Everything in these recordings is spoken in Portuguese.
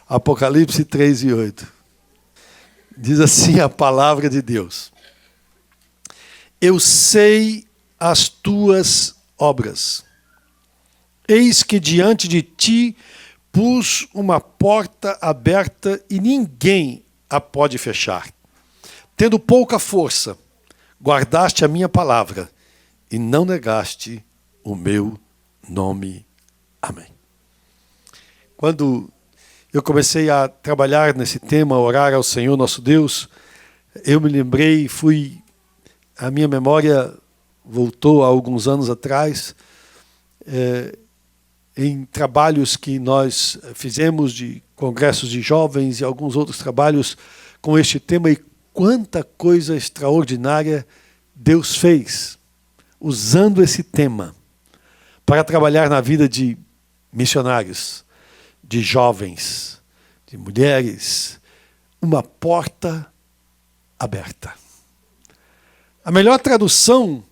Apocalipse 3:8. Diz assim a palavra de Deus: Eu sei as tuas obras. Eis que diante de ti pus uma porta aberta e ninguém a pode fechar. Tendo pouca força, guardaste a minha palavra e não negaste o meu nome. Amém. Quando eu comecei a trabalhar nesse tema, orar ao Senhor nosso Deus, eu me lembrei, a minha memória voltou há alguns anos atrás, em trabalhos que nós fizemos de congressos de jovens e alguns outros trabalhos com este tema, e quanta coisa extraordinária Deus fez usando esse tema para trabalhar na vida de missionários, de jovens, de mulheres, uma porta aberta. A melhor tradução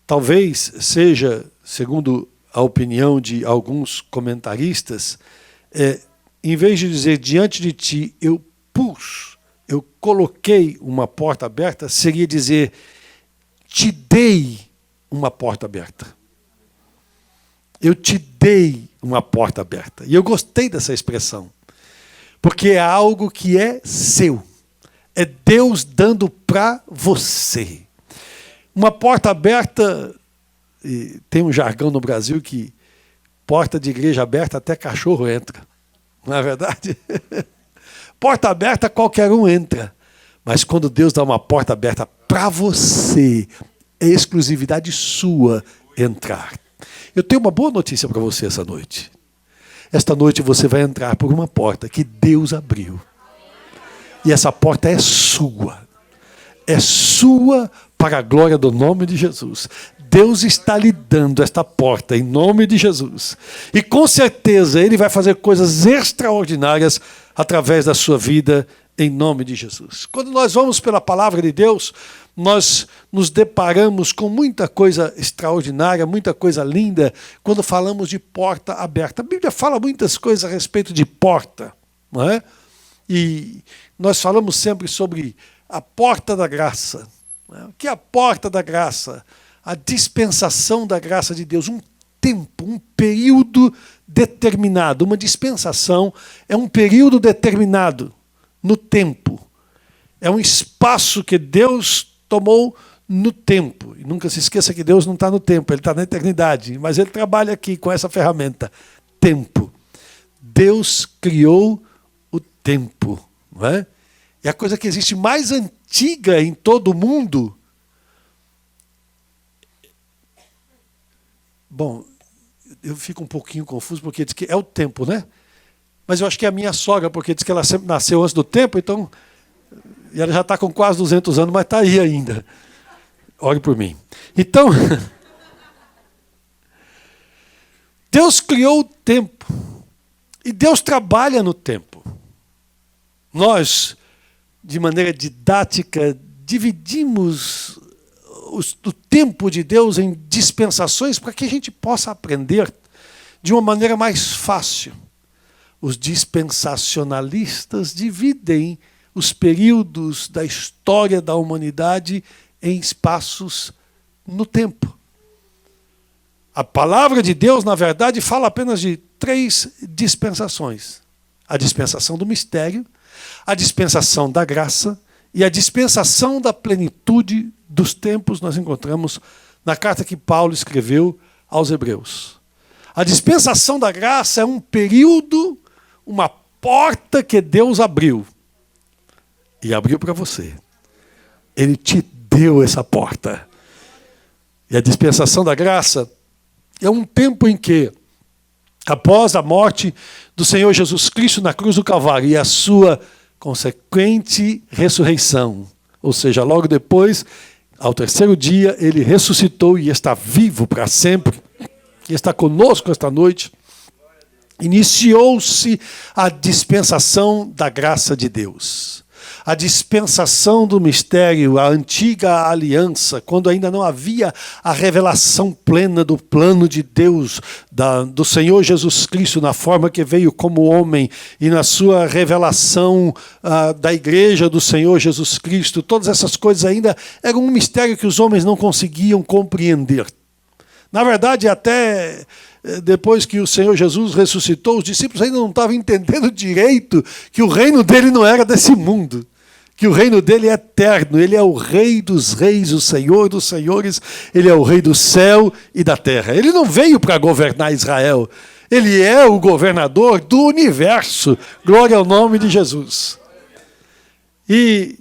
talvez seja, segundo a opinião de alguns comentaristas, em vez de dizer diante de ti eu pus, eu coloquei uma porta aberta, seria dizer te dei uma porta aberta. Eu te dei uma porta aberta. E eu gostei dessa expressão, porque é algo que é seu. É Deus dando para você. Uma porta aberta, e tem um jargão no Brasil que porta de igreja aberta até cachorro entra. Não é verdade? Porta aberta qualquer um entra. Mas quando Deus dá uma porta aberta para você, é exclusividade sua entrar. Eu tenho uma boa notícia para você essa noite. Esta noite você vai entrar por uma porta que Deus abriu. E essa porta é sua. É sua para a glória do nome de Jesus. Deus está lhe dando esta porta em nome de Jesus. E com certeza Ele vai fazer coisas extraordinárias através da sua vida em nome de Jesus. Quando nós vamos pela palavra de Deus, nós nos deparamos com muita coisa extraordinária, muita coisa linda, quando falamos de porta aberta. A Bíblia fala muitas coisas a respeito de porta, não é? E nós falamos sempre sobre a porta da graça. Não é? O que é a porta da graça? A dispensação da graça de Deus, um tempo, um período determinado. Uma dispensação é um período determinado no tempo. É um espaço que Deus tomou no tempo. E nunca se esqueça que Deus não está no tempo, Ele está na eternidade. Mas Ele trabalha aqui com essa ferramenta, tempo. Deus criou o tempo. Não é? E a coisa que existe mais antiga em todo o mundo. Bom, eu fico um pouquinho confuso porque diz que é o tempo, né? Mas eu acho que é a minha sogra, porque diz que ela sempre nasceu antes do tempo, então... E ela já está com quase 200 anos, mas está aí ainda. Ore por mim. Então, Deus criou o tempo. E Deus trabalha no tempo. Nós, de maneira didática, dividimos o tempo de Deus em dispensações para que a gente possa aprender de uma maneira mais fácil. Os dispensacionalistas dividem os períodos da história da humanidade em espaços no tempo. A palavra de Deus, na verdade, fala apenas de 3 dispensações. A dispensação do mistério, a dispensação da graça e a dispensação da plenitude dos tempos nós encontramos na carta que Paulo escreveu aos Hebreus. A dispensação da graça é um período, uma porta que Deus abriu. E abriu para você. Ele te deu essa porta. E a dispensação da graça é um tempo em que, após a morte do Senhor Jesus Cristo na cruz do Calvário e a sua consequente ressurreição, ou seja, logo depois, ao terceiro dia, ele ressuscitou e está vivo para sempre, e está conosco esta noite, iniciou-se a dispensação da graça de Deus. a dispensação do mistério, a antiga aliança, quando ainda não havia a revelação plena do plano de Deus, do Senhor Jesus Cristo, na forma que veio como homem e na sua revelação da igreja do Senhor Jesus Cristo, todas essas coisas ainda eram um mistério que os homens não conseguiam compreender. Na verdade, até depois que o Senhor Jesus ressuscitou, os discípulos ainda não estavam entendendo direito que o reino dele não era desse mundo, que o reino dele é eterno, ele é o Rei dos reis, o Senhor dos senhores, ele é o Rei do céu e da terra. Ele não veio para governar Israel, ele é o governador do universo. Glória ao nome de Jesus. E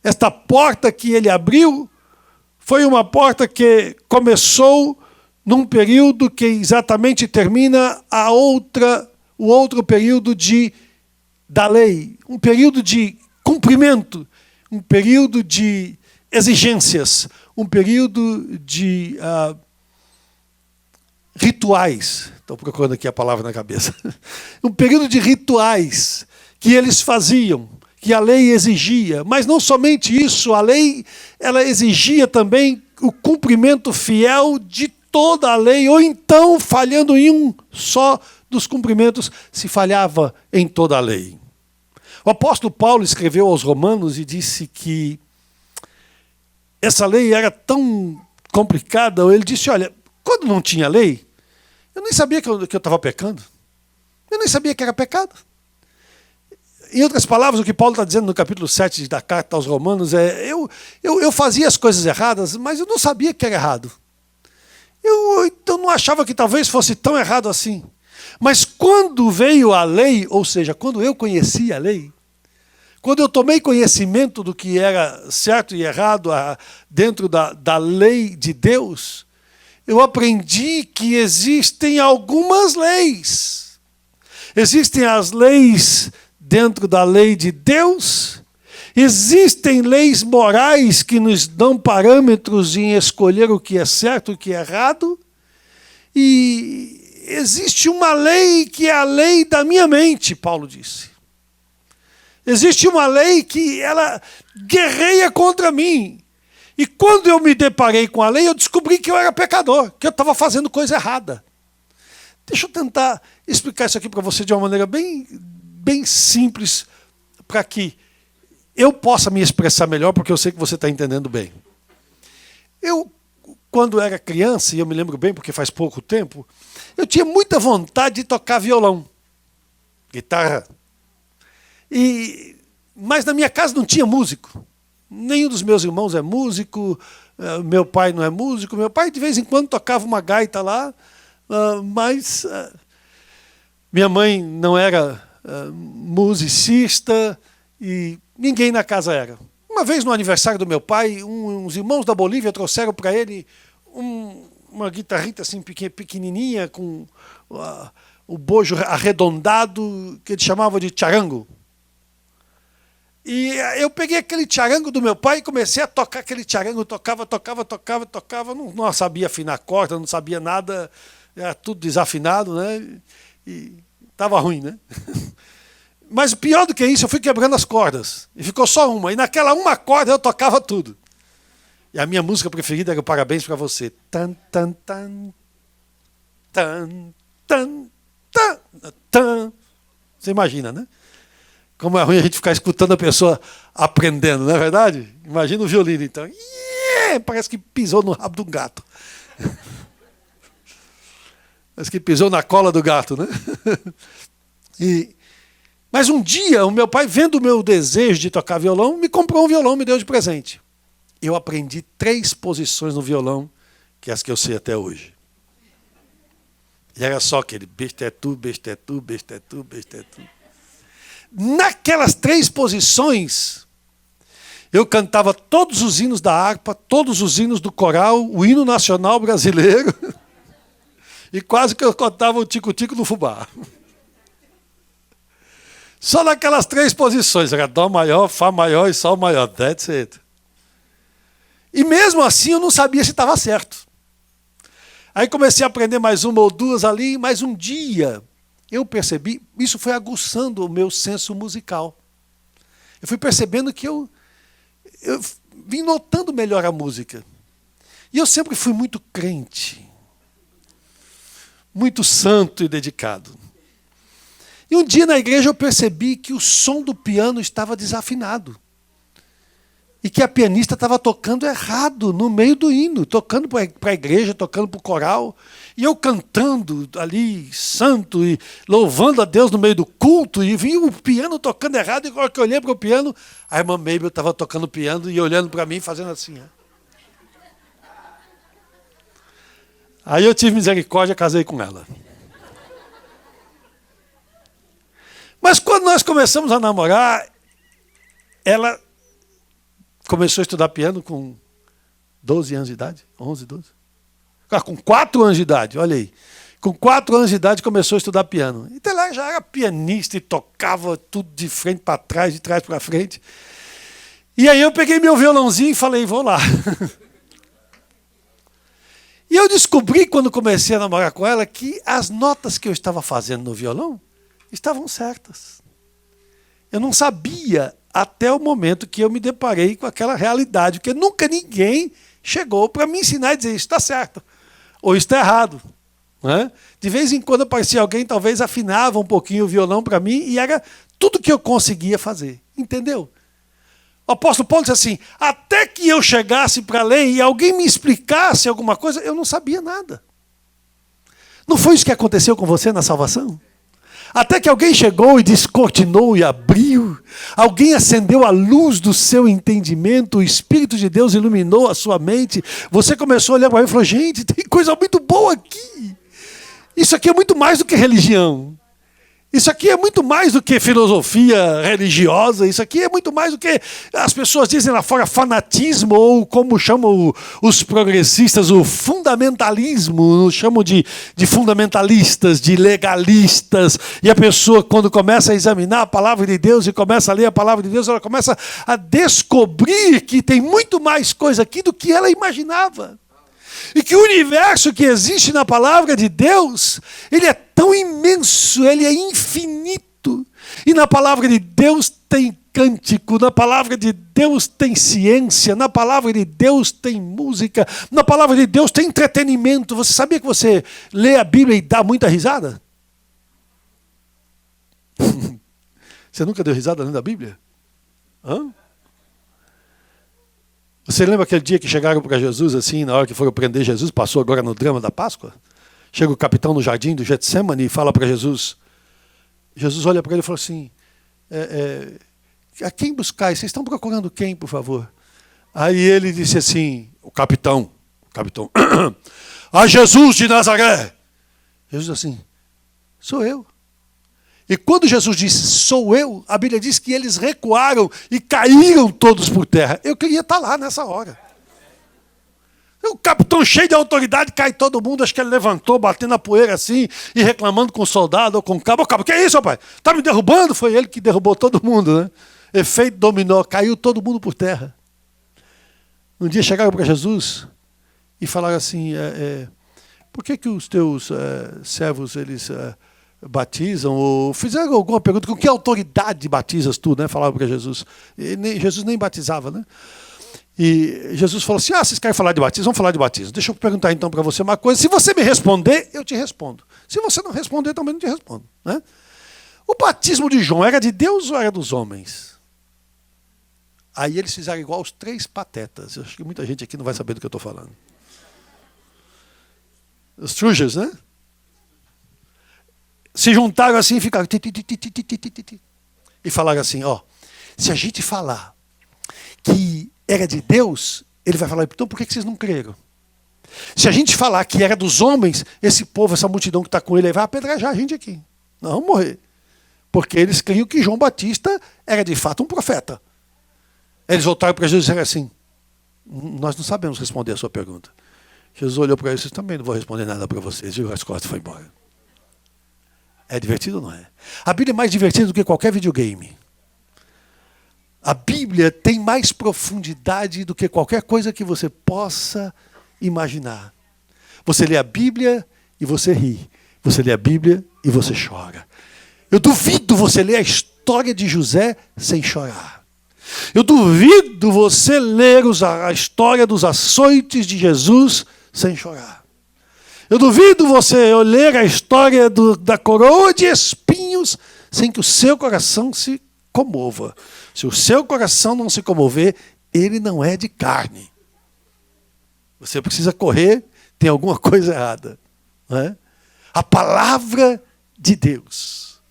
esta porta que ele abriu foi uma porta que começou num período que exatamente termina o outro período da lei, um período de cumprimento, um período de exigências, um período de rituais. Estou procurando aqui a palavra na cabeça. Um período de rituais que eles faziam, que a lei exigia. Mas não somente isso, a lei ela exigia também o cumprimento fiel de toda a lei, ou então, falhando em um só dos cumprimentos, se falhava em toda a lei. O apóstolo Paulo escreveu aos Romanos e disse que essa lei era tão complicada. Ele disse, olha, quando não tinha lei, eu nem sabia que eu estava pecando. Eu nem sabia que era pecado. Em outras palavras, o que Paulo está dizendo no capítulo 7 da carta aos Romanos é, eu fazia as coisas erradas, mas eu não sabia que era errado. Eu não achava que talvez fosse tão errado assim. Mas quando veio a lei, ou seja, quando eu conheci a lei, quando eu tomei conhecimento do que era certo e errado dentro da lei de Deus, eu aprendi que existem algumas leis. Existem as leis dentro da lei de Deus. Existem leis morais que nos dão parâmetros em escolher o que é certo e o que é errado. E existe uma lei que é a lei da minha mente, Paulo disse. Existe uma lei que ela guerreia contra mim. E quando eu me deparei com a lei, eu descobri que eu era pecador, que eu estava fazendo coisa errada. Deixa eu tentar explicar isso aqui para você de uma maneira bem simples, para que eu possa me expressar melhor, porque eu sei que você está entendendo bem. Eu, quando era criança, e eu me lembro bem porque faz pouco tempo, eu tinha muita vontade de tocar violão, guitarra. Mas na minha casa não tinha músico. Nenhum dos meus irmãos é músico, meu pai não é músico. Meu pai de vez em quando tocava uma gaita lá, mas minha mãe não era musicista e ninguém na casa era. Uma vez no aniversário do meu pai, uns irmãos da Bolívia trouxeram para ele uma guitarrita assim pequenininha com o bojo arredondado que ele chamava de charango. E eu peguei aquele charango do meu pai e comecei a tocar aquele charango, tocava, não sabia afinar corda, não sabia nada, era tudo desafinado, né? E estava ruim, né? Mas pior do que isso, eu fui quebrando as cordas. E ficou só uma. E naquela uma corda eu tocava tudo. E a minha música preferida era o Parabéns para Você. Tan, tan, tan, tan, tan, tan, tan. Você imagina, né? Como é ruim a gente ficar escutando a pessoa aprendendo, não é verdade? Imagina o violino, então. Parece que pisou no rabo do gato. Parece que pisou na cola do gato, né? Mas um dia, o meu pai, vendo o meu desejo de tocar violão, me comprou um violão, me deu de presente. Eu aprendi 3 posições no violão, que é as que eu sei até hoje. E era só aquele bestetu, bestetu, bestetu, bestetu. Naquelas 3 posições, eu cantava todos os hinos da harpa, todos os hinos do coral, o hino nacional brasileiro, e quase que eu cantava o tico-tico do fubá. Só naquelas 3 posições, era Dó maior, Fá maior e Sol maior, that's it. E mesmo assim eu não sabia se estava certo. Aí comecei a aprender mais uma ou duas ali, mas um dia eu percebi, isso foi aguçando o meu senso musical. eu fui percebendo que eu vim notando melhor a música. E eu sempre fui muito crente, muito santo e dedicado. E um dia na igreja eu percebi que o som do piano estava desafinado. E que a pianista estava tocando errado no meio do hino, tocando para a igreja, tocando para o coral. E eu cantando ali, santo, e louvando a Deus no meio do culto, e vi o piano tocando errado, e quando eu olhei para o piano, a irmã Mabel estava tocando piano e olhando para mim, fazendo assim. Aí eu tive misericórdia e casei com ela. Mas quando nós começamos a namorar, ela começou a estudar piano com 12 anos de idade, 11, 12. Com 4 anos de idade, olha aí. Com 4 anos de idade começou a estudar piano. Então ela já era pianista e tocava tudo de frente para trás, de trás para frente. E aí eu peguei meu violãozinho e falei, vou lá. E eu descobri, quando comecei a namorar com ela, que as notas que eu estava fazendo no violão estavam certas. Eu não sabia até o momento que eu me deparei com aquela realidade, porque nunca ninguém chegou para me ensinar a dizer isso está certo, ou isso está errado. Né? De vez em quando aparecia alguém, talvez afinava um pouquinho o violão para mim, e era tudo que eu conseguia fazer. Entendeu? O apóstolo Paulo disse assim, até que eu chegasse para a lei e alguém me explicasse alguma coisa, eu não sabia nada. Não foi isso que aconteceu com você na salvação? Até que alguém chegou e descortinou e abriu, alguém acendeu a luz do seu entendimento, o Espírito de Deus iluminou a sua mente, você começou a olhar para mim e falou, gente, tem coisa muito boa aqui. Isso aqui é muito mais do que religião. Isso aqui é muito mais do que filosofia religiosa, isso aqui é muito mais do que as pessoas dizem lá fora fanatismo, ou como chamam os progressistas, o fundamentalismo, chamam de fundamentalistas, de legalistas, e a pessoa quando começa a examinar a palavra de Deus e começa a ler a palavra de Deus, ela começa a descobrir que tem muito mais coisa aqui do que ela imaginava. E que o universo que existe na palavra de Deus, ele é tão imenso, ele é infinito. E na palavra de Deus tem cântico, na palavra de Deus tem ciência, na palavra de Deus tem música, na palavra de Deus tem entretenimento. Você sabia que você lê a Bíblia e dá muita risada? Você nunca deu risada lendo a Bíblia? Hã? Você lembra aquele dia que chegaram para Jesus, assim, na hora que foram prender Jesus, passou agora no drama da Páscoa? Chega o capitão no jardim do Getsemane e fala para Jesus. Jesus olha para ele e fala assim, a quem buscais? Vocês estão procurando quem, por favor? Aí ele disse assim, o capitão, a Jesus de Nazaré. Jesus assim, sou eu. E quando Jesus disse, sou eu, a Bíblia diz que eles recuaram e caíram todos por terra. Eu queria estar lá nessa hora. O capitão cheio de autoridade, cai todo mundo, acho que ele levantou, batendo a poeira assim, e reclamando com o soldado ou com o cabo. O cabo, que é isso, rapaz? Está me derrubando? Foi ele que derrubou todo mundo, né? Efeito dominó, caiu todo mundo por terra. Um dia chegaram para Jesus e falaram assim, por que os teus servos, eles... batizam, ou fizeram alguma pergunta, com que autoridade batizas tu, né? Falaram para Jesus. Jesus nem batizava, né? E Jesus falou assim, vocês querem falar de batismo? Vamos falar de batismo. Deixa eu perguntar então para você uma coisa, se você me responder, eu te respondo. Se você não responder, também não te respondo. Né? O batismo de João era de Deus ou era dos homens? Aí eles fizeram igual os 3 patetas. Eu acho que muita gente aqui não vai saber do que eu estou falando. Os Trujers, né? Se juntaram assim e ficaram... E falaram assim, se a gente falar que era de Deus, ele vai falar, então por que vocês não creram? Se a gente falar que era dos homens, esse povo, essa multidão que está com ele, vai apedrejar a gente aqui. Nós vamos morrer. Porque eles criam que João Batista era de fato um profeta. Eles voltaram para Jesus e disseram assim, nós não sabemos responder a sua pergunta. Jesus olhou para eles e disse, também não vou responder nada para vocês. Virou as costas e foi embora. É divertido ou não é? A Bíblia é mais divertida do que qualquer videogame. A Bíblia tem mais profundidade do que qualquer coisa que você possa imaginar. Você lê a Bíblia e você ri. Você lê a Bíblia e você chora. Eu duvido você ler a história de José sem chorar. Eu duvido você ler a história dos açoites de Jesus sem chorar. Eu duvido você ler a história da coroa de espinhos sem que o seu coração se comova. Se o seu coração não se comover, ele não é de carne. Você precisa correr, tem alguma coisa errada. Não é? A palavra de Deus,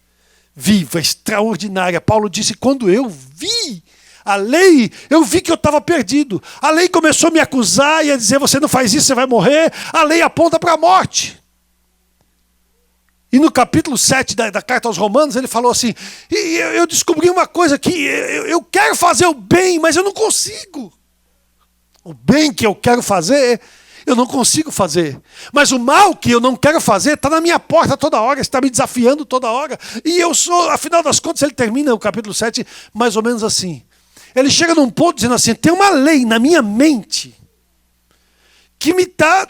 viva, extraordinária. Paulo disse, quando eu vi a lei, eu vi que eu estava perdido. A lei começou a me acusar e a dizer, você não faz isso, você vai morrer. A lei aponta para a morte. E no capítulo 7 da carta aos Romanos, ele falou assim, e eu descobri uma coisa que eu quero fazer o bem, mas eu não consigo. O bem que eu quero fazer, eu não consigo fazer. Mas o mal que eu não quero fazer está na minha porta toda hora, está me desafiando toda hora. E eu sou, afinal das contas, ele termina o capítulo 7 mais ou menos assim. Ele chega num ponto dizendo assim, tem uma lei na minha mente que me está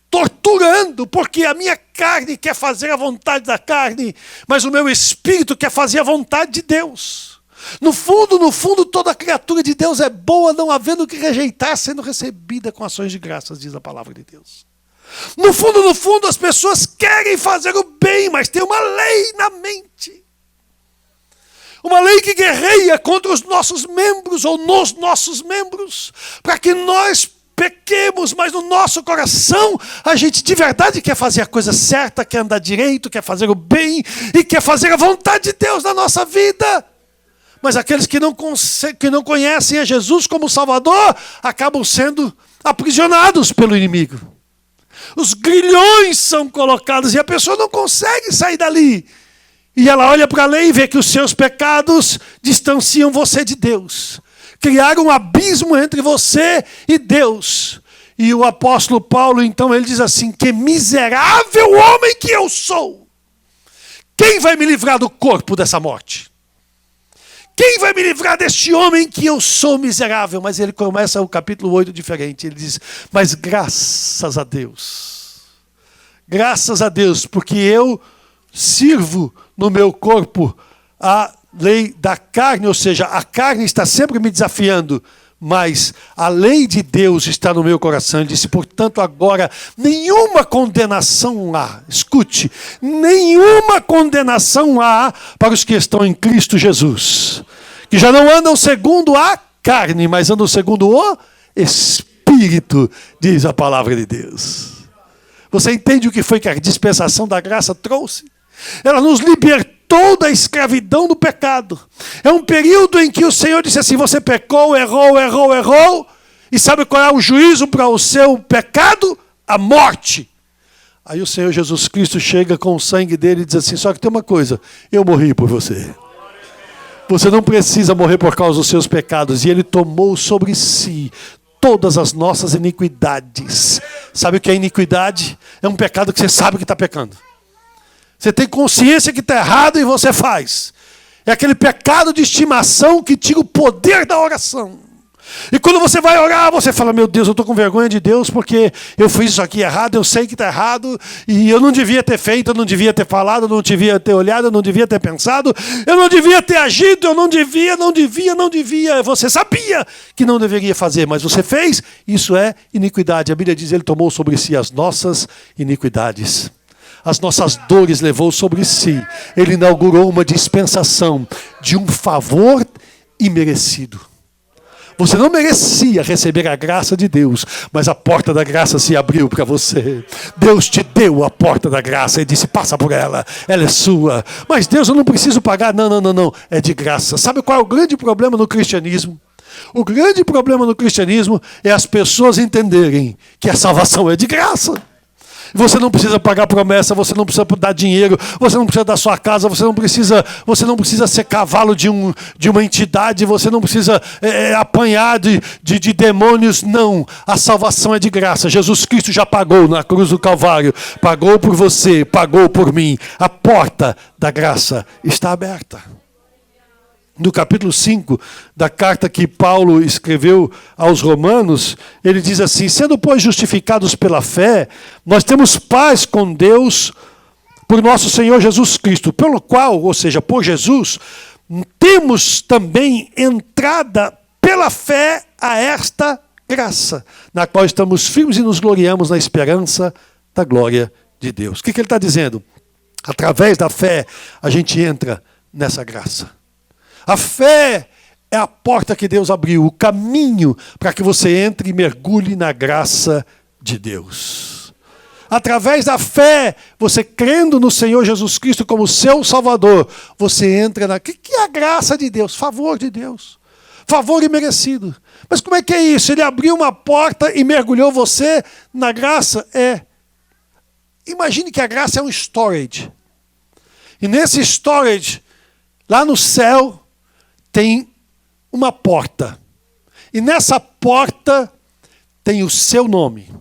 torturando, porque a minha carne quer fazer a vontade da carne, mas o meu espírito quer fazer a vontade de Deus. No fundo, toda criatura de Deus é boa, não havendo que rejeitar, sendo recebida com ações de graças, diz a palavra de Deus. No fundo, as pessoas querem fazer o bem, mas tem uma lei na mente. Uma lei que guerreia contra os nossos membros ou nos nossos membros, para que nós pequemos, mas no nosso coração a gente de verdade quer fazer a coisa certa, quer andar direito, quer fazer o bem e quer fazer a vontade de Deus na nossa vida. Mas aqueles que não conhecem a Jesus como Salvador acabam sendo aprisionados pelo inimigo. Os grilhões são colocados e a pessoa não consegue sair dali. E ela olha para a lei e vê que os seus pecados distanciam você de Deus. Criaram um abismo entre você e Deus. E o apóstolo Paulo, então, ele diz assim, que miserável homem que eu sou. Quem vai me livrar do corpo dessa morte? Quem vai me livrar deste homem que eu sou miserável? Mas ele começa o capítulo 8 diferente. Ele diz, mas graças a Deus. Graças a Deus, porque eu sirvo no meu corpo a lei da carne, ou seja, a carne está sempre me desafiando, mas a lei de Deus está no meu coração. Ele disse, portanto, agora nenhuma condenação há, escute, nenhuma condenação há para os que estão em Cristo Jesus, que já não andam segundo a carne, mas andam segundo o Espírito, diz a palavra de Deus. Você entende o que foi que a dispensação da graça trouxe? Ela nos libertou da escravidão do pecado. É um período em que o Senhor disse assim, você pecou, errou, e sabe qual é o juízo para o seu pecado? A morte. Aí o Senhor Jesus Cristo chega com o sangue dele e diz assim, só que tem uma coisa, eu morri por você. Você não precisa morrer por causa dos seus pecados. E ele tomou sobre si todas as nossas iniquidades. Sabe o que é iniquidade? É um pecado que você sabe que está pecando. Você tem consciência que está errado e você faz. É aquele pecado de estimação que tira o poder da oração. E quando você vai orar, você fala, meu Deus, eu estou com vergonha de Deus porque eu fiz isso aqui errado, eu sei que está errado, e eu não devia ter feito, eu não devia ter falado, eu não devia ter olhado, eu não devia ter pensado, eu não devia ter agido, eu não devia. Você sabia que não deveria fazer, mas você fez, isso é iniquidade. A Bíblia diz, ele tomou sobre si as nossas iniquidades. As nossas dores levou sobre si. Ele inaugurou uma dispensação de um favor imerecido. Você não merecia receber a graça de Deus, mas a porta da graça se abriu para você. Deus te deu a porta da graça e disse, passa por ela é sua. Mas Deus, eu não preciso pagar. Não, é de graça. Sabe qual é o grande problema no cristianismo? O grande problema no cristianismo é as pessoas entenderem que a salvação é de graça. Você não precisa pagar promessa, você não precisa dar dinheiro, você não precisa dar sua casa, você não precisa ser cavalo de uma entidade, você não precisa apanhar de demônios. Não, a salvação é de graça. Jesus Cristo já pagou na cruz do Calvário, pagou por você, pagou por mim. A porta da graça está aberta. No capítulo 5 da carta que Paulo escreveu aos Romanos, ele diz assim, sendo, pois, justificados pela fé, nós temos paz com Deus por nosso Senhor Jesus Cristo, pelo qual, ou seja, por Jesus, temos também entrada pela fé a esta graça, na qual estamos firmes e nos gloriamos na esperança da glória de Deus. O que ele está dizendo? Através da fé, a gente entra nessa graça. A fé é a porta que Deus abriu, o caminho para que você entre e mergulhe na graça de Deus. Através da fé, você crendo no Senhor Jesus Cristo como seu Salvador, você entra na... O que é a graça de Deus? Favor de Deus. Favor imerecido. Mas como é que é isso? Ele abriu uma porta e mergulhou você na graça? Imagine que a graça é um storage. E nesse storage, lá no céu, tem uma porta. E nessa porta tem o seu nome.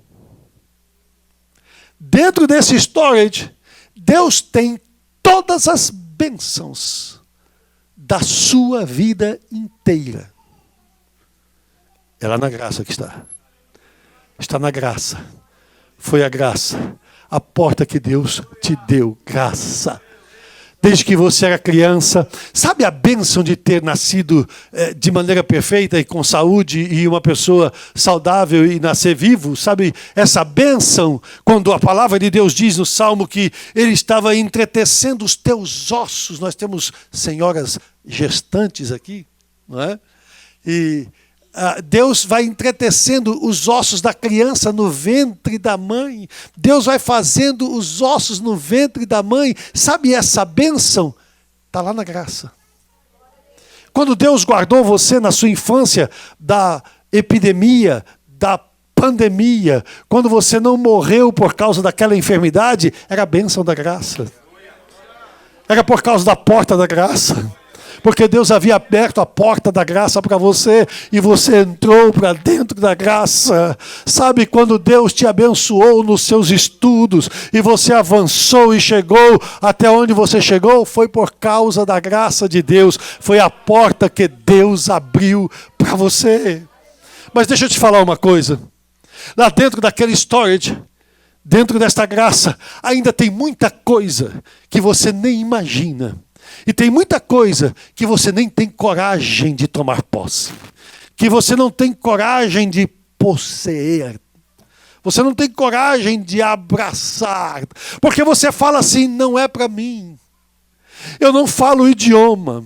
Dentro desse storage, Deus tem todas as bênçãos da sua vida inteira. É lá na graça que está. Está na graça. Foi a graça. A porta que Deus te deu. Graça. Desde que você era criança. Sabe a bênção de ter nascido de maneira perfeita e com saúde e uma pessoa saudável e nascer vivo? Sabe essa bênção? Quando a palavra de Deus diz no Salmo que Ele estava entretecendo os teus ossos. Nós temos senhoras gestantes aqui, não é? E Deus vai entretecendo os ossos da criança no ventre da mãe. Deus vai fazendo os ossos no ventre da mãe. Sabe essa bênção? Está lá na graça. Quando Deus guardou você na sua infância da epidemia, da pandemia, quando você não morreu por causa daquela enfermidade, era a bênção da graça. Era por causa da porta da graça. Porque Deus havia aberto a porta da graça para você e você entrou para dentro da graça. Sabe, quando Deus te abençoou nos seus estudos e você avançou e chegou até onde você chegou, foi por causa da graça de Deus. Foi a porta que Deus abriu para você. Mas deixa eu te falar uma coisa. Lá dentro daquele storage, dentro desta graça, ainda tem muita coisa que você nem imagina. E tem muita coisa que você nem tem coragem de tomar posse. Que você não tem coragem de possuir. Você não tem coragem de abraçar. Porque você fala assim, não é para mim. Eu não falo o idioma.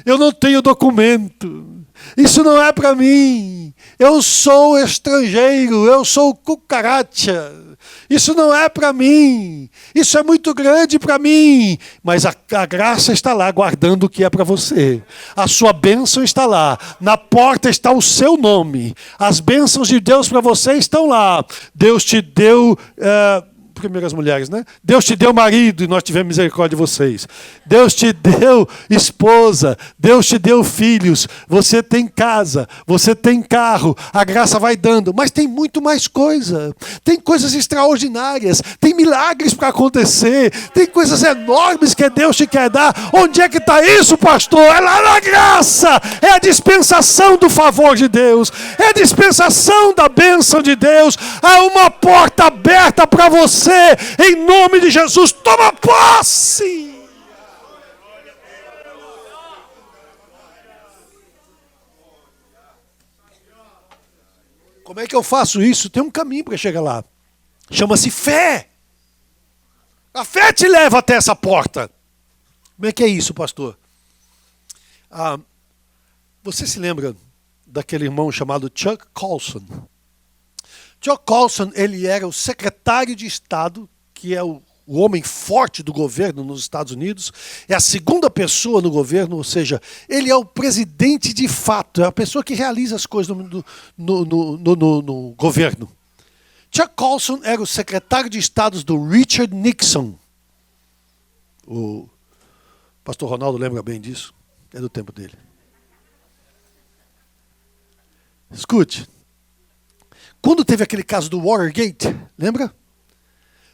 Eu não tenho documento. Isso não é para mim. Eu sou estrangeiro. Eu sou cucaracha. Isso não é para mim. Isso é muito grande para mim. Mas a graça está lá, guardando o que é para você. A sua bênção está lá. Na porta está o seu nome. As bênçãos de Deus para você estão lá. Deus te deu... Primeiro as mulheres, né? Deus te deu marido e nós tivemos misericórdia de vocês. Deus te deu esposa. Deus te deu filhos. Você tem casa. Você tem carro. A graça vai dando. Mas tem muito mais coisa. Tem coisas extraordinárias. Tem milagres para acontecer. Tem coisas enormes que Deus te quer dar. Onde é que está isso, pastor? É lá na graça. É a dispensação do favor de Deus. É a dispensação da bênção de Deus. Há uma porta aberta para você. Em nome de Jesus, toma posse. Como é que eu faço isso? Tem um caminho para chegar lá. Chama-se fé. A fé te leva até essa porta. Como é que é isso, pastor? Você se lembra daquele irmão chamado Chuck Colson? Chuck Colson, ele era o secretário de Estado, que é o homem forte do governo nos Estados Unidos, é a segunda pessoa no governo, ou seja, ele é o presidente de fato, é a pessoa que realiza as coisas no governo. Chuck Colson era o secretário de Estado do Richard Nixon. O pastor Ronaldo lembra bem disso, é do tempo dele. Escute. Quando teve aquele caso do Watergate, lembra?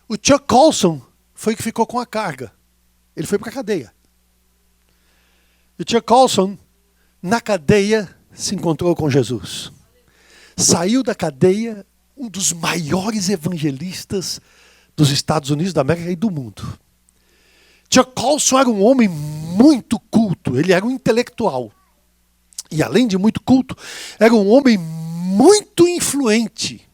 O Chuck Colson foi que ficou com a carga. Ele foi para a cadeia. E o Chuck Colson, na cadeia, se encontrou com Jesus. Saiu da cadeia um dos maiores evangelistas dos Estados Unidos, da América e do mundo. Chuck Colson era um homem muito culto, ele era um intelectual. E além de muito culto, era um homem muito influente.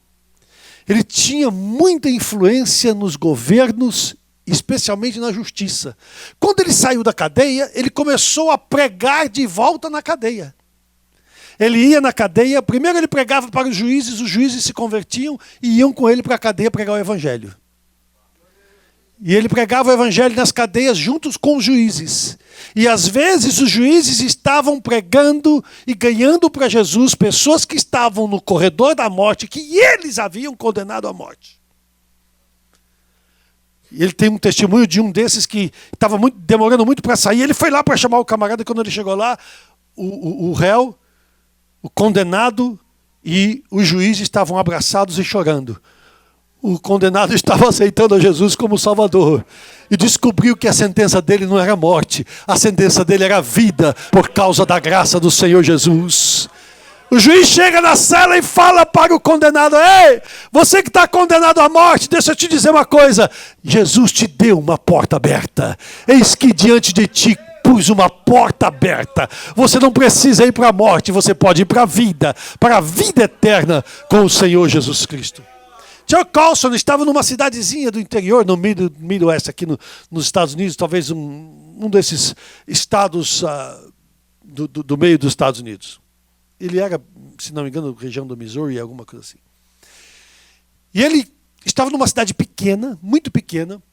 Ele tinha muita influência nos governos, especialmente na justiça. Quando ele saiu da cadeia, ele começou a pregar de volta na cadeia. Ele ia na cadeia, primeiro ele pregava para os juízes se convertiam e iam com ele para a cadeia pregar o evangelho. E ele pregava o evangelho nas cadeias juntos com os juízes. E às vezes os juízes estavam pregando e ganhando para Jesus pessoas que estavam no corredor da morte, que eles haviam condenado à morte. E ele tem um testemunho de um desses que estava demorando muito para sair. Ele foi lá para chamar o camarada, e quando ele chegou lá, o réu, o condenado e os juízes estavam abraçados e chorando. O condenado estava aceitando a Jesus como Salvador e descobriu que a sentença dele não era morte, a sentença dele era vida por causa da graça do Senhor Jesus. O juiz chega na cela e fala para o condenado: ei, você que está condenado à morte, deixa eu te dizer uma coisa, Jesus te deu uma porta aberta, eis que diante de ti pus uma porta aberta, você não precisa ir para a morte, você pode ir para a vida eterna com o Senhor Jesus Cristo. Chuck Colson estava numa cidadezinha do interior, no Midwest, aqui nos Estados Unidos, talvez um desses estados do meio dos Estados Unidos. Ele era, se não me engano, região do Missouri, alguma coisa assim. E ele estava numa cidade pequena, muito pequena,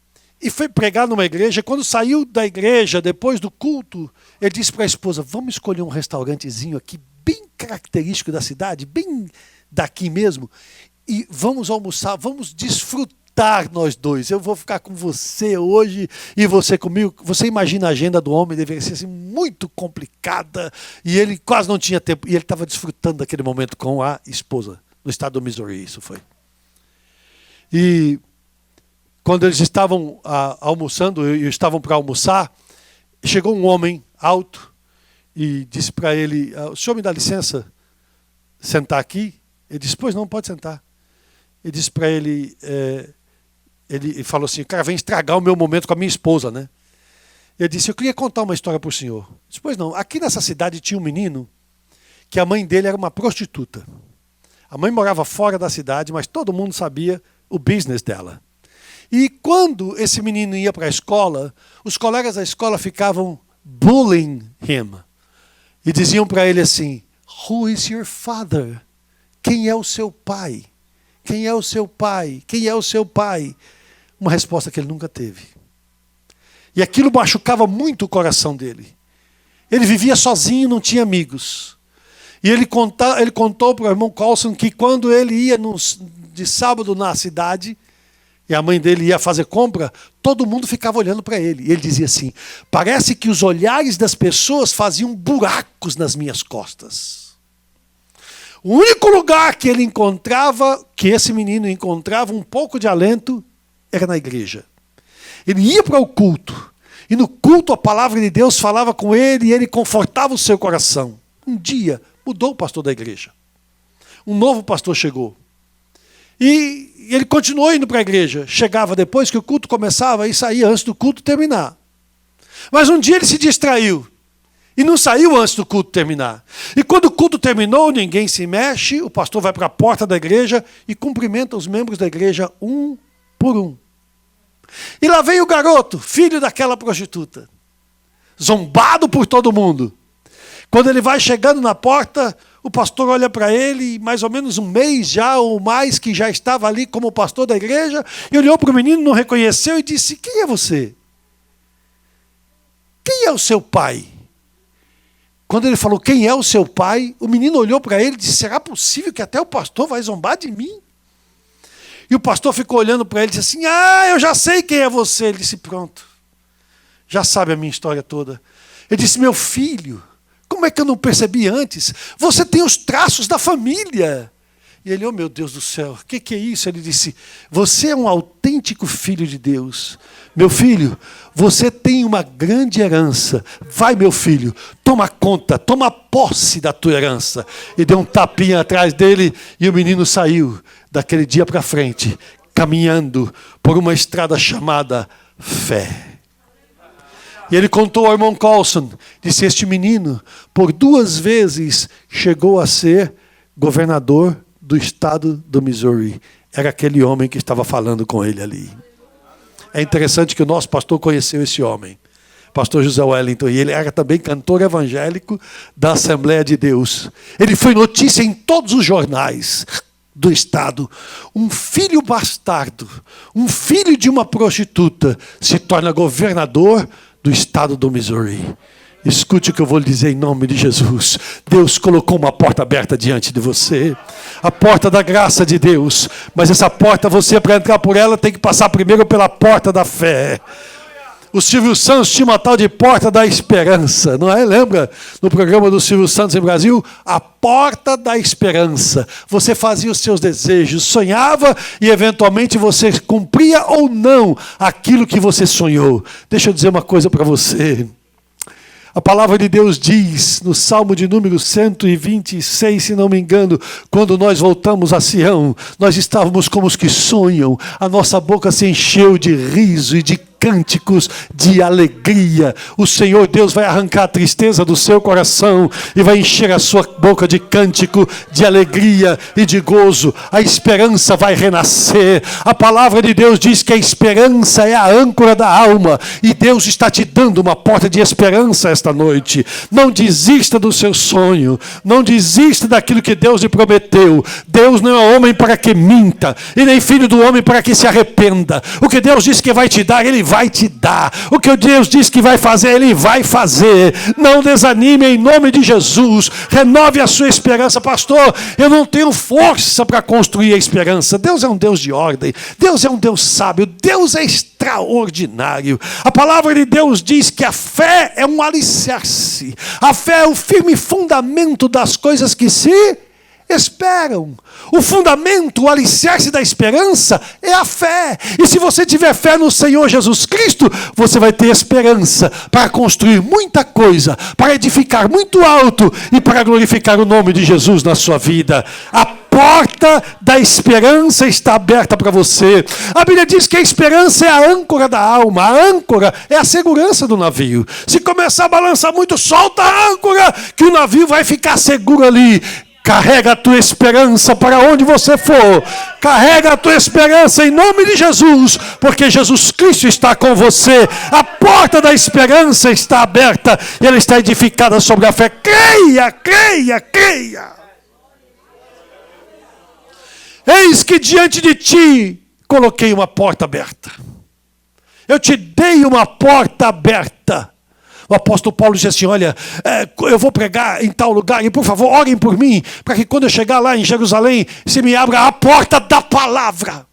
e foi pregar numa igreja. Quando saiu da igreja, depois do culto, ele disse para a esposa: vamos escolher um restaurantezinho aqui, bem característico da cidade, bem daqui mesmo, e vamos almoçar, vamos desfrutar nós dois. Eu vou ficar com você hoje e você comigo. Você imagina a agenda do homem, deveria ser assim, muito complicada. E ele quase não tinha tempo. E ele estava desfrutando daquele momento com a esposa, no estado do Missouri, isso foi. E quando eles estavam almoçando, e estavam para almoçar, chegou um homem alto e disse para ele: o senhor me dá licença sentar aqui? Ele disse: pois não, pode sentar. Ele disse para ele, ele falou assim: o cara vem estragar o meu momento com a minha esposa, né? Ele disse: eu queria contar uma história para o senhor. Ele disse: pois não, aqui nessa cidade tinha um menino que a mãe dele era uma prostituta. A mãe morava fora da cidade, mas todo mundo sabia o business dela. E quando esse menino ia para a escola, os colegas da escola ficavam bullying him. E diziam para ele assim: who is your father? Quem é o seu pai? Quem é o seu pai? Quem é o seu pai? Uma resposta que ele nunca teve. E aquilo machucava muito o coração dele. Ele vivia sozinho, não tinha amigos. E ele contou para o irmão Colson que quando ele ia de sábado na cidade, e a mãe dele ia fazer compra, todo mundo ficava olhando para ele. E ele dizia assim: parece que os olhares das pessoas faziam buracos nas minhas costas. O único lugar que ele encontrava, que esse menino encontrava um pouco de alento, era na igreja. Ele ia para o culto, e no culto a palavra de Deus falava com ele, e ele confortava o seu coração. Um dia, mudou o pastor da igreja. Um novo pastor chegou. E ele continuou indo para a igreja. Chegava depois que o culto começava e saía antes do culto terminar. Mas um dia ele se distraiu. E não saiu antes do culto terminar. E quando o culto terminou, ninguém se mexe, o pastor vai para a porta da igreja e cumprimenta os membros da igreja um por um. E lá vem o garoto, filho daquela prostituta, zombado por todo mundo. Quando ele vai chegando na porta, o pastor olha para ele, mais ou menos um mês já, ou mais, que já estava ali como pastor da igreja, e olhou para o menino, não reconheceu e disse: quem é você? Quem é o seu pai? Quando ele falou: quem é o seu pai? O menino olhou para ele e disse: será possível que até o pastor vai zombar de mim? E o pastor ficou olhando para ele e disse assim: eu já sei quem é você. Ele disse: pronto, já sabe a minha história toda. Ele disse: meu filho, como é que eu não percebi antes? Você tem os traços da família. E ele: oh meu Deus do céu, o que é isso? Ele disse: você é um autêntico filho de Deus. Meu filho, você tem uma grande herança. Vai, meu filho, toma conta, toma posse da tua herança. E deu um tapinha atrás dele e o menino saiu daquele dia para frente, caminhando por uma estrada chamada fé. E ele contou ao irmão Colson, disse, este menino, por 2 vezes, chegou a ser governador do estado do Missouri. Era aquele homem que estava falando com ele ali. É interessante que o nosso pastor conheceu esse homem, pastor José Wellington, e ele era também cantor evangélico da Assembleia de Deus. Ele foi notícia em todos os jornais do estado. Um filho bastardo, um filho de uma prostituta, se torna governador do estado do Missouri. Escute o que eu vou lhe dizer em nome de Jesus. Deus colocou uma porta aberta diante de você. A porta da graça de Deus. Mas essa porta, você para entrar por ela, tem que passar primeiro pela porta da fé. O Silvio Santos tinha uma tal de porta da esperança, não é? Lembra? No programa do Silvio Santos em Brasil, a porta da esperança. Você fazia os seus desejos, sonhava e eventualmente você cumpria ou não aquilo que você sonhou. Deixa eu dizer uma coisa para você. A palavra de Deus diz, no Salmo de número 126, se não me engano, quando nós voltamos a Sião, nós estávamos como os que sonham, a nossa boca se encheu de riso e de cânticos de alegria. O Senhor Deus vai arrancar a tristeza do seu coração e vai encher a sua boca de cântico, de alegria e de gozo. A esperança vai renascer. A palavra de Deus diz que a esperança é a âncora da alma e Deus está te dando uma porta de esperança esta noite. Não desista do seu sonho. Não desista daquilo que Deus lhe prometeu. Deus não é homem para que minta e nem filho do homem para que se arrependa. O que Deus disse que vai te dar, Ele vai te dar. O que Deus diz que vai fazer, Ele vai fazer. Não desanime em nome de Jesus. Renove a sua esperança. Pastor, eu não tenho força para construir a esperança. Deus é um Deus de ordem. Deus é um Deus sábio. Deus é extraordinário. A palavra de Deus diz que a fé é um alicerce. A fé é o firme fundamento das coisas que se esperam. O fundamento, o alicerce da esperança é a fé. E se você tiver fé no Senhor Jesus Cristo, você vai ter esperança para construir muita coisa, para edificar muito alto e para glorificar o nome de Jesus na sua vida. A porta da esperança está aberta para você. A Bíblia diz que a esperança é a âncora da alma. A âncora é a segurança do navio. Se começar a balançar muito, solta a âncora, que o navio vai ficar seguro ali. Carrega a tua esperança para onde você for. Carrega a tua esperança em nome de Jesus, porque Jesus Cristo está com você. A porta da esperança está aberta e ela está edificada sobre a fé. Creia, creia, creia. Eis que diante de ti coloquei uma porta aberta. Eu te dei uma porta aberta. O apóstolo Paulo disse assim, olha, eu vou pregar em tal lugar e por favor orem por mim, para que quando eu chegar lá em Jerusalém, se me abra a porta da palavra.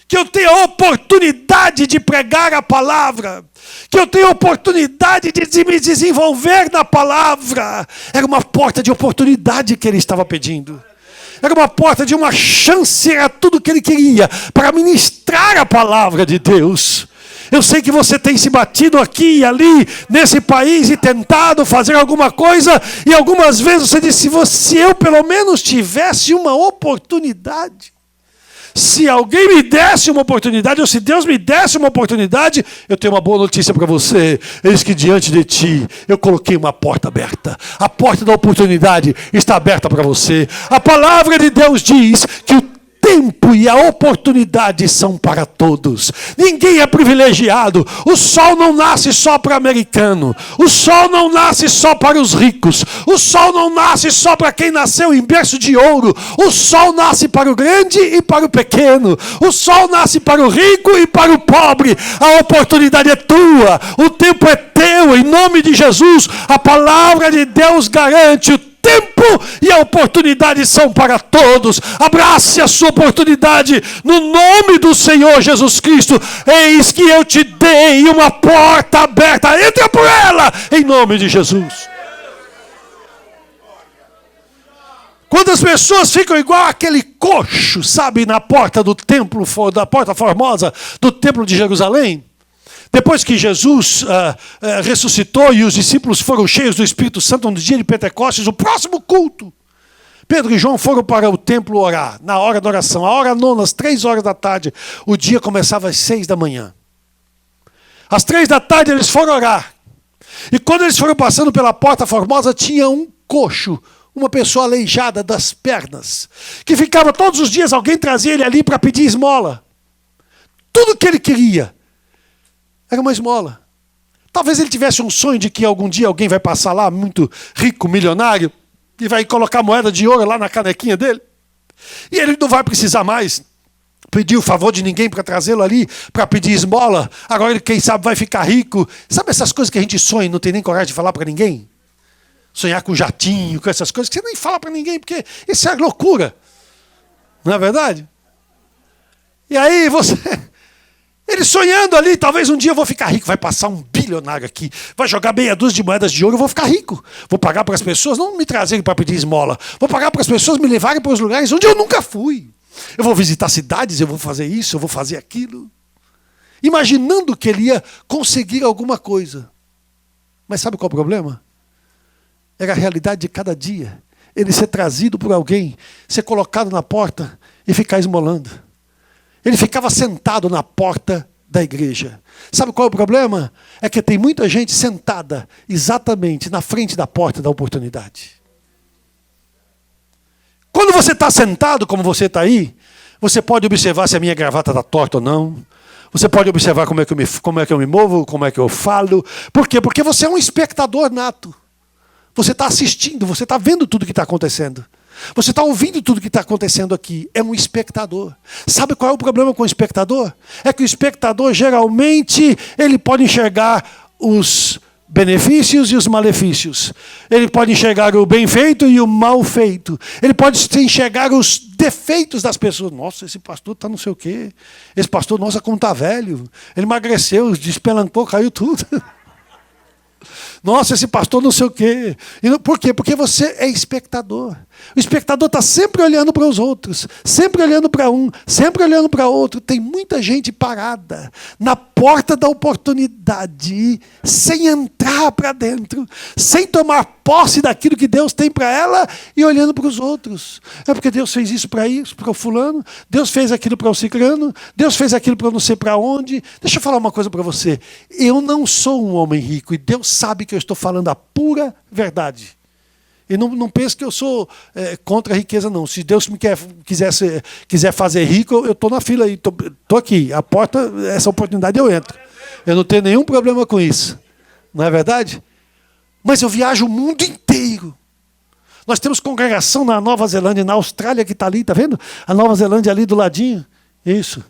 Que eu tenha a oportunidade de pregar a palavra. Que eu tenha a oportunidade de me desenvolver na palavra. Era uma porta de oportunidade que ele estava pedindo. Era uma porta de uma chance, era tudo que ele queria para ministrar a palavra de Deus. Eu sei que você tem se batido aqui e ali, nesse país, e tentado fazer alguma coisa, e algumas vezes você disse, se eu pelo menos tivesse uma oportunidade, se alguém me desse uma oportunidade, ou se Deus me desse uma oportunidade, eu tenho uma boa notícia para você. Eis que diante de ti, eu coloquei uma porta aberta. A porta da oportunidade está aberta para você. A palavra de Deus diz que o tempo e a oportunidade são para todos. Ninguém é privilegiado. O sol não nasce só para americano. O sol não nasce só para os ricos. O sol não nasce só para quem nasceu em berço de ouro. O sol nasce para o grande e para o pequeno. O sol nasce para o rico e para o pobre. A oportunidade é tua. O tempo é teu. Em nome de Jesus, a palavra de Deus garante o tempo e a oportunidade são para todos. Abrace a sua oportunidade no nome do Senhor Jesus Cristo. Eis que eu te dei uma porta aberta. Entra por ela em nome de Jesus. Quantas pessoas ficam igual aquele coxo, sabe, na porta do templo, da porta formosa do templo de Jerusalém? Depois que Jesus ressuscitou e os discípulos foram cheios do Espírito Santo no dia de Pentecostes, o próximo culto, Pedro e João foram para o templo orar, na hora da oração, a hora nona, às 3 horas da tarde. O dia começava às 6 da manhã. Às 3 da tarde eles foram orar. E quando eles foram passando pela Porta Formosa, tinha um coxo, uma pessoa aleijada das pernas, que ficava todos os dias, alguém trazia ele ali para pedir esmola. Tudo que ele queria era uma esmola. Talvez ele tivesse um sonho de que algum dia alguém vai passar lá, muito rico, milionário, e vai colocar moeda de ouro lá na canequinha dele. E ele não vai precisar mais pedir o favor de ninguém para trazê-lo ali, para pedir esmola. Agora ele, quem sabe, vai ficar rico. Sabe essas coisas que a gente sonha e não tem nem coragem de falar para ninguém? Sonhar com jatinho, com essas coisas que você nem fala para ninguém, porque isso é loucura. Não é verdade? E aí você... Ele sonhando ali, talvez um dia eu vou ficar rico, vai passar um bilionário aqui, vai jogar meia dúzia de moedas de ouro, eu vou ficar rico. Vou pagar para as pessoas, não me trazerem para pedir esmola, vou pagar para as pessoas me levarem para os lugares onde eu nunca fui. Eu vou visitar cidades, eu vou fazer isso, eu vou fazer aquilo. Imaginando que ele ia conseguir alguma coisa. Mas sabe qual é o problema? Era a realidade de cada dia. Ele ser trazido por alguém, ser colocado na porta e ficar esmolando. Ele ficava sentado na porta da igreja. Sabe qual é o problema? É que tem muita gente sentada exatamente na frente da porta da oportunidade. Quando você está sentado, como você está aí, você pode observar se a minha gravata está torta ou não. Você pode observar como é que eu me movo, como é que eu falo. Por quê? Porque você é um espectador nato. Você está assistindo, você está vendo tudo o que está acontecendo. Você está ouvindo tudo que está acontecendo aqui. É um espectador. Sabe qual é o problema com o espectador? É que o espectador, geralmente, ele pode enxergar os benefícios e os malefícios. Ele pode enxergar o bem feito e o mal feito. Ele pode enxergar os defeitos das pessoas. Nossa, esse pastor está não sei o quê. Esse pastor, nossa, como está velho. Ele emagreceu, despelancou, caiu tudo. Nossa, esse pastor não sei o quê. Por quê? Porque você é espectador. O espectador está sempre olhando para os outros, sempre olhando para um, sempre olhando para outro. Tem muita gente parada na porta da oportunidade, sem entrar para dentro, sem tomar posse daquilo que Deus tem para ela e olhando para os outros. É porque Deus fez isso para o fulano, Deus fez aquilo para o ciclano, Deus fez aquilo para não sei para onde. Deixa eu falar uma coisa para você. Eu não sou um homem rico e Deus sabe que eu estou falando a pura verdade. E não pense que eu sou contra a riqueza, não. Se Deus quiser fazer rico, eu estou na fila aí, estou aqui. A porta, essa oportunidade eu entro. Eu não tenho nenhum problema com isso. Não é verdade? Mas eu viajo o mundo inteiro. Nós temos congregação na Nova Zelândia, na Austrália que está ali, está vendo? A Nova Zelândia ali do ladinho. Isso.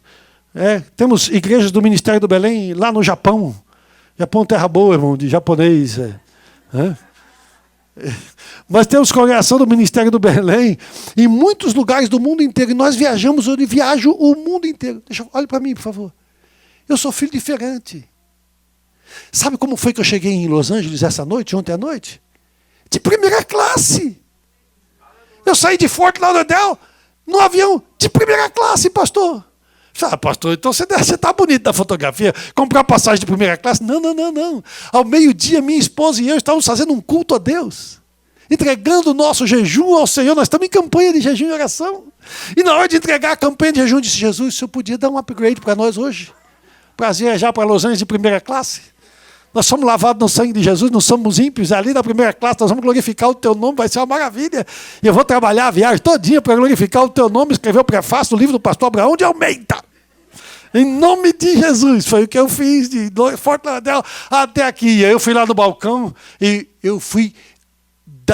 Temos igrejas do Ministério do Belém lá no Japão. Japão, terra boa, irmão, de japonês. Mas temos congregação do Ministério do Belém em muitos lugares do mundo inteiro. E nós viajamos, eu viajo o mundo inteiro. Olha para mim, por favor. Eu sou filho diferente. Sabe como foi que eu cheguei em Los Angeles essa noite, ontem à noite? De primeira classe. Eu saí de Fort Lauderdale no avião de primeira classe, pastor. Pastor, então você está bonito na fotografia. Comprar passagem de primeira classe? Não. Ao meio-dia, minha esposa e eu estávamos fazendo um culto a Deus. Entregando o nosso jejum ao Senhor. Nós estamos em campanha de jejum e oração. E na hora de entregar a campanha de jejum, eu disse, Jesus, o Senhor podia dar um upgrade para nós hoje? Para viajar para Los Angeles de primeira classe? Nós somos lavados no sangue de Jesus, não somos ímpios. Ali na primeira classe nós vamos glorificar o teu nome, vai ser uma maravilha. E eu vou trabalhar a viagem todinha para glorificar o teu nome. Escrever o prefácio do livro do pastor Abraão de Almeida. Em nome de Jesus. Foi o que eu fiz de Fort Lauderdale até aqui. E aí eu fui lá no balcão e eu fui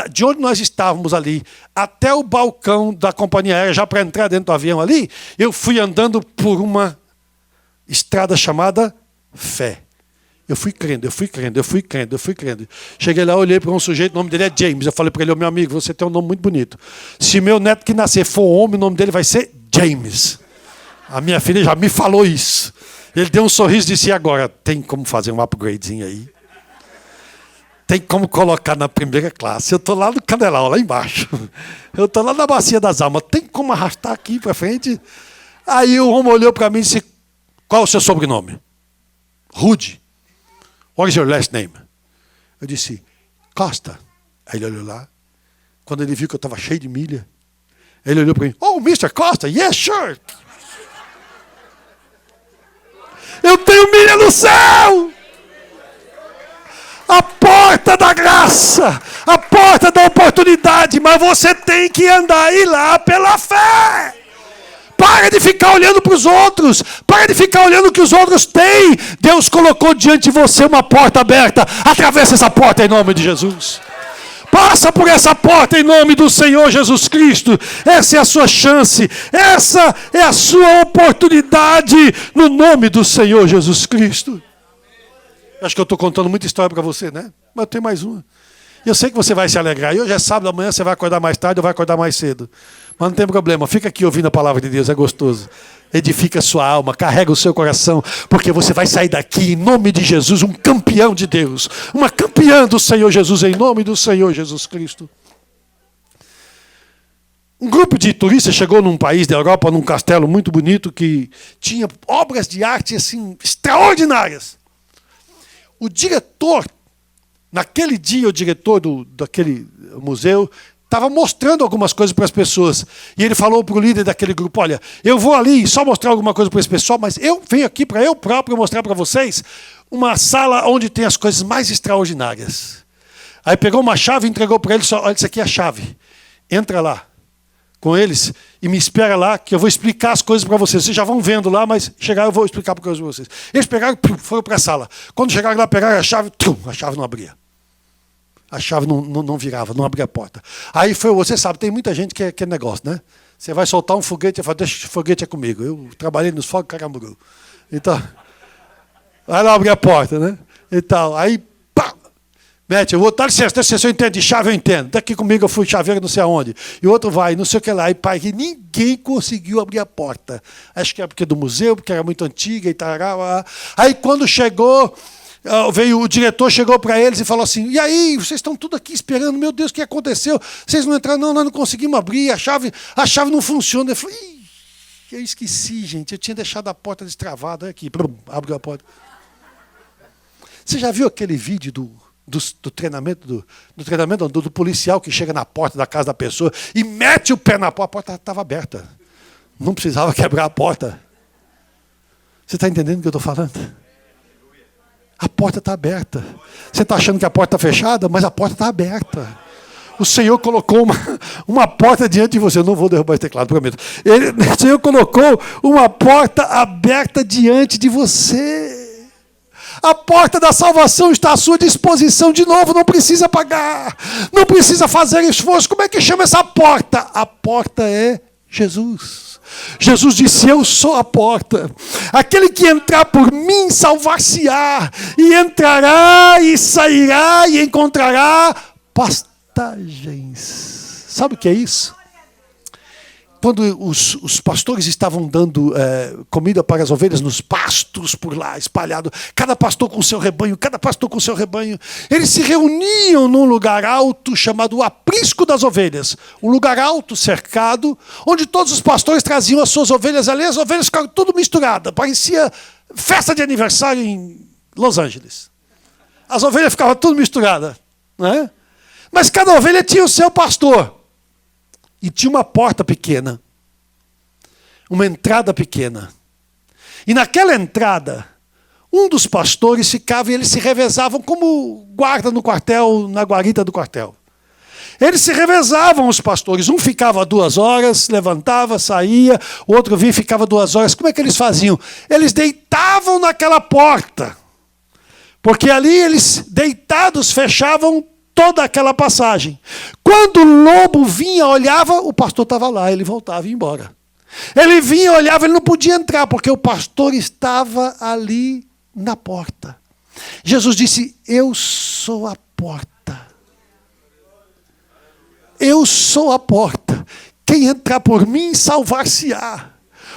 de onde nós estávamos ali até o balcão da companhia aérea, já para entrar dentro do avião ali, eu fui andando por uma estrada chamada fé. Eu fui crendo. Cheguei lá, olhei para um sujeito, o nome dele é James. Eu falei para ele, meu amigo, você tem um nome muito bonito. Se meu neto que nascer for homem, o nome dele vai ser James. A minha filha já me falou isso. Ele deu um sorriso e disse, e agora? Tem como fazer um upgradezinho aí? Tem como colocar na primeira classe? Eu estou lá no Canelau, lá embaixo. Eu estou lá na Bacia das Almas. Tem como arrastar aqui para frente? Aí o homem olhou para mim e disse, qual é o seu sobrenome? Rude. What is your last name? Eu disse, Costa. Aí ele olhou lá. Quando ele viu que eu estava cheio de milha, ele olhou para mim, oh, Mr. Costa, yes, sure. Eu tenho milha no céu. A porta da graça, a porta da oportunidade, mas você tem que andar aí lá pela fé. Para de ficar olhando para os outros, para de ficar olhando o que os outros têm. Deus colocou diante de você uma porta aberta. Atravessa essa porta em nome de Jesus. Passa por essa porta em nome do Senhor Jesus Cristo. Essa é a sua chance, essa é a sua oportunidade no nome do Senhor Jesus Cristo. Acho que eu estou contando muita história para você, né? Mas eu tenho mais uma. Eu sei que você vai se alegrar. E hoje é sábado, amanhã você vai acordar mais tarde ou vai acordar mais cedo. Mas não tem problema. Fica aqui ouvindo a palavra de Deus, é gostoso. Edifica a sua alma, carrega o seu coração, porque você vai sair daqui, em nome de Jesus, um campeão de Deus. Uma campeã do Senhor Jesus, em nome do Senhor Jesus Cristo. Um grupo de turistas chegou num país da Europa, num castelo muito bonito, que tinha obras de arte assim, extraordinárias. O diretor, naquele dia, o diretor daquele museu, estava mostrando algumas coisas para as pessoas. E ele falou para o líder daquele grupo, olha, eu vou ali só mostrar alguma coisa para esse pessoal, mas eu venho aqui para eu próprio mostrar para vocês uma sala onde tem as coisas mais extraordinárias. Aí pegou uma chave e entregou para ele, olha, isso aqui é a chave. Entra lá com eles e me espera lá que eu vou explicar as coisas para vocês. Vocês já vão vendo lá, mas chegar eu vou explicar para vocês. Eles pegaram, foram para a sala. Quando chegaram lá, pegaram a chave não abria. A chave não virava, não abria a porta. Aí foi, você sabe, tem muita gente que é negócio, né? Você vai soltar um foguete e fala, deixa o foguete é comigo. Eu trabalhei nos fogos Caramuru. Então, aí lá abrir a porta, né? E tal. Aí, pá! Mete, eu vou dar licença, se eu entendo de chave, eu entendo. Daqui comigo eu fui chaveiro não sei aonde. E o outro vai, não sei o que lá. E pai, que ninguém conseguiu abrir a porta. Acho que é porque do museu, porque era muito antiga e tal. Aí quando chegou, veio o diretor, chegou para eles e falou assim, e aí, vocês estão tudo aqui esperando, meu Deus, o que aconteceu? Vocês não entraram? Não, nós não conseguimos abrir, a chave não funciona. Eu falei, eu esqueci, gente, eu tinha deixado a porta destravada. Aqui, abriu a porta. Você já viu aquele vídeo do treinamento, do policial que chega na porta da casa da pessoa e mete o pé na porta? A porta estava aberta. Não precisava quebrar a porta. Você está entendendo o que eu estou falando? A porta está aberta. Você está achando que a porta está fechada, mas a porta está aberta. O Senhor colocou uma porta diante de você. Eu não vou derrubar esse teclado, prometo. O Senhor colocou uma porta aberta diante de você. A porta da salvação está à sua disposição de novo, não precisa pagar, não precisa fazer esforço. Como é que chama essa porta? A porta é Jesus. Jesus disse, eu sou a porta. Aquele que entrar por mim salvar-se-á, e entrará e sairá e encontrará pastagens. Sabe o que é isso? Quando os pastores estavam dando comida para as ovelhas nos pastos por lá, espalhado, cada pastor com seu rebanho, eles se reuniam num lugar alto chamado aprisco das ovelhas, um lugar alto, cercado, onde todos os pastores traziam as suas ovelhas ali, as ovelhas ficavam tudo misturadas, parecia festa de aniversário em Los Angeles. As ovelhas ficavam tudo misturadas, né? Mas cada ovelha tinha o seu pastor. E tinha uma porta pequena, uma entrada pequena. E naquela entrada, um dos pastores ficava e eles se revezavam como guarda no quartel, na guarita do quartel. Eles se revezavam, os pastores. Um ficava 2 horas, levantava, saía, o outro vinha e ficava 2 horas. Como é que eles faziam? Eles deitavam naquela porta, porque ali eles, deitados, fechavam toda aquela passagem. Quando o lobo vinha, olhava, o pastor estava lá, ele voltava e ia embora. Ele vinha, olhava, ele não podia entrar, porque o pastor estava ali na porta. Jesus disse, eu sou a porta. Eu sou a porta. Quem entrar por mim, salvar-se-á.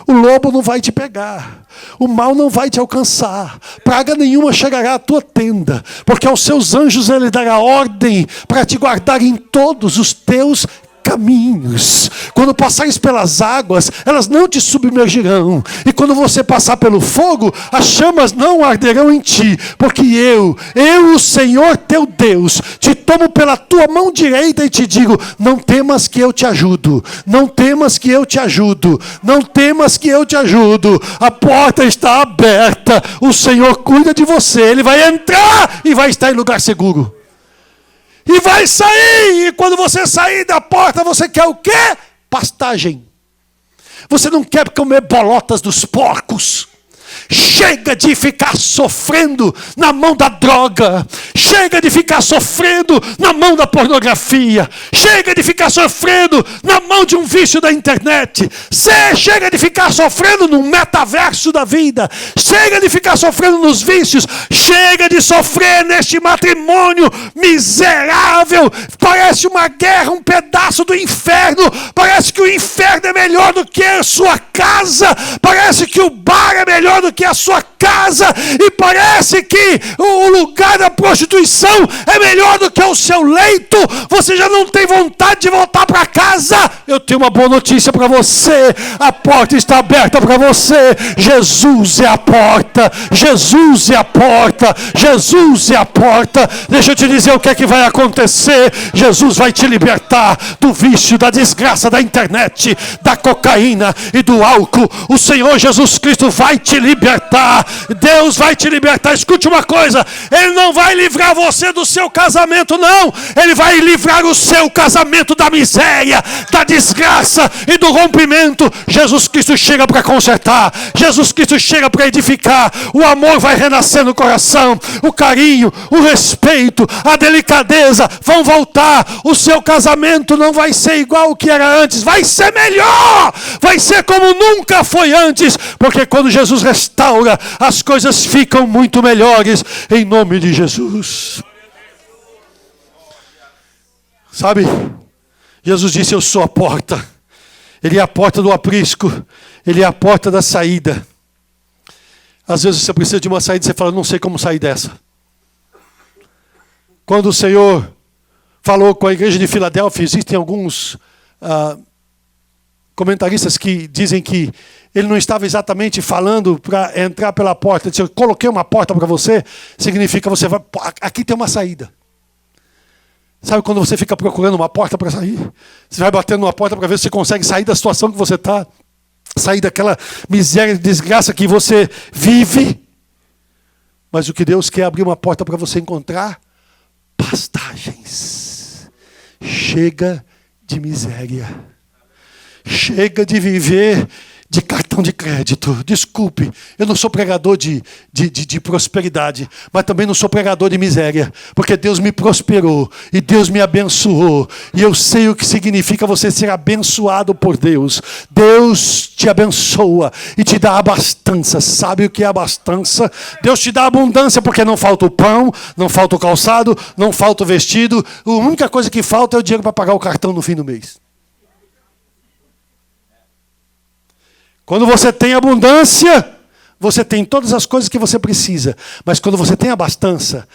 O lobo não vai te pegar, o mal não vai te alcançar, praga nenhuma chegará à tua tenda, porque aos seus anjos ele dará ordem para te guardar em todos os teus caminhos. Quando passares pelas águas, elas não te submergirão. E quando você passar pelo fogo, as chamas não arderão em ti. Porque eu, o Senhor teu Deus, te tomo pela tua mão direita e te digo: não temas que eu te ajudo. Não temas que eu te ajudo. Não temas que eu te ajudo. A porta está aberta. O Senhor cuida de você. Ele vai entrar e vai estar em lugar seguro. E vai sair. E quando você sair da porta, você quer o quê? Pastagem. Você não quer comer bolotas dos porcos. Chega de ficar sofrendo na mão da droga. Chega de ficar sofrendo na mão da pornografia. Chega de ficar sofrendo na mão de um vício da internet. Chega de ficar sofrendo no metaverso da vida. Chega de ficar sofrendo nos vícios. Chega de sofrer neste matrimônio miserável. Parece uma guerra, um pedaço do inferno. Parece que o inferno é melhor do que a sua casa. Parece que o bar é melhor do que a sua casa, e parece que o lugar da prostituição é melhor do que o seu leito. Você já não tem vontade de voltar para casa. Eu tenho uma boa notícia para você: a porta está aberta para você. Jesus é a porta. Jesus é a porta. Jesus é a porta. Deixa eu te dizer o que é que vai acontecer. Jesus vai te libertar do vício, da desgraça da internet, da cocaína e do álcool. O Senhor Jesus Cristo vai te libertar. Deus vai te libertar. Escute uma coisa: Ele não vai livrar você do seu casamento, não. Ele vai livrar o seu casamento da miséria, da desgraça e do rompimento. Jesus Cristo chega para consertar. Jesus Cristo chega para edificar. O amor vai renascer no coração. O carinho, o respeito, a delicadeza vão voltar. O seu casamento não vai ser igual ao que era antes. Vai ser melhor. Vai ser como nunca foi antes. Porque quando Jesus restaura, as coisas ficam muito melhores, em nome de Jesus. Sabe, Jesus disse: eu sou a porta. Ele é a porta do aprisco. Ele é a porta da saída. Às vezes você precisa de uma saída e você fala: não sei como sair dessa. Quando o Senhor falou com a igreja de Filadélfia, existem alguns comentaristas que dizem que ele não estava exatamente falando para entrar pela porta. Ele disse: eu coloquei uma porta para você, significa você vai, aqui tem uma saída. Sabe quando você fica procurando uma porta para sair? Você vai batendo numa porta para ver se você consegue sair da situação que você está, sair daquela miséria e desgraça que você vive. Mas o que Deus quer é abrir uma porta para você encontrar pastagens. Chega de miséria. Chega de viver de cartão de crédito. Desculpe, eu não sou pregador de prosperidade, mas também não sou pregador de miséria, porque Deus me prosperou e Deus me abençoou, e eu sei o que significa você ser abençoado por Deus. Deus te abençoa e te dá abastança. Sabe o que é abastança? Deus te dá abundância, porque não falta o pão, não falta o calçado, não falta o vestido. A única coisa que falta é o dinheiro para pagar o cartão no fim do mês. Quando você tem abundância, você tem todas as coisas que você precisa. Mas quando você tem abastança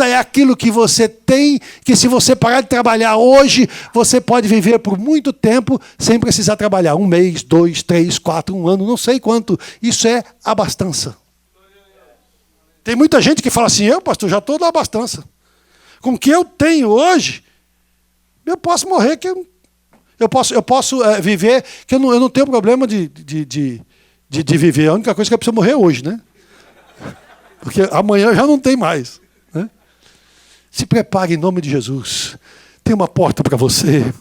é aquilo que você tem, que se você parar de trabalhar hoje, você pode viver por muito tempo sem precisar trabalhar. 1 mês, 2, 3, 4, 1 ano, não sei quanto. Isso é abastança. Tem muita gente que fala assim: eu, pastor, já estou na abastança. Com o que eu tenho hoje, eu posso morrer, que eu posso viver, que eu não tenho problema de viver. A única coisa é que eu preciso morrer hoje, né? Porque amanhã já não tem mais, né? Se prepare em nome de Jesus. Tem uma porta para você.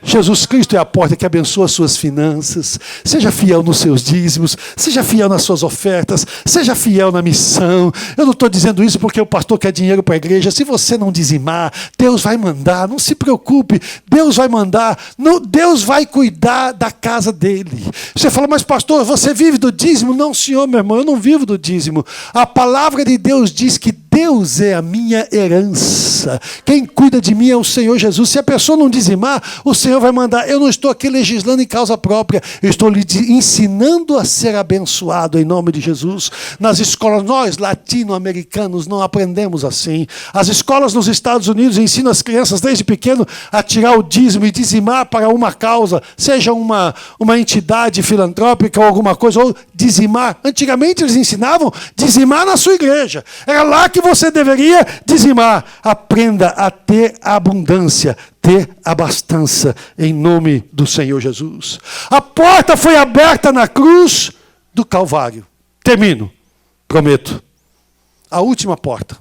Jesus Cristo é a porta que abençoa as suas finanças. Seja fiel nos seus dízimos, seja fiel nas suas ofertas, seja fiel na missão. Eu não estou dizendo isso porque o pastor quer dinheiro para a igreja. Se você não dizimar, Deus vai mandar. Não se preocupe, Deus vai mandar. Não, Deus vai cuidar da casa dele. Você fala: mas pastor, você vive do dízimo? Não, senhor, meu irmão, eu não vivo do dízimo. A palavra de Deus diz que Deus é a minha herança. Quem cuida de mim é o Senhor Jesus. Se a pessoa não dizimar, o Senhor vai mandar. Eu não estou aqui legislando em causa própria. Eu estou lhe ensinando a ser abençoado em nome de Jesus. Nas escolas, nós latino-americanos não aprendemos assim. As escolas nos Estados Unidos ensinam as crianças desde pequeno a tirar o dízimo e dizimar para uma causa, seja uma entidade filantrópica ou alguma coisa, ou dizimar. Antigamente eles ensinavam dizimar na sua igreja. Era lá que você deveria dizimar. Aprenda a ter abundância, ter abastança em nome do Senhor Jesus. A porta foi aberta na cruz do Calvário. Termino, prometo. A última porta.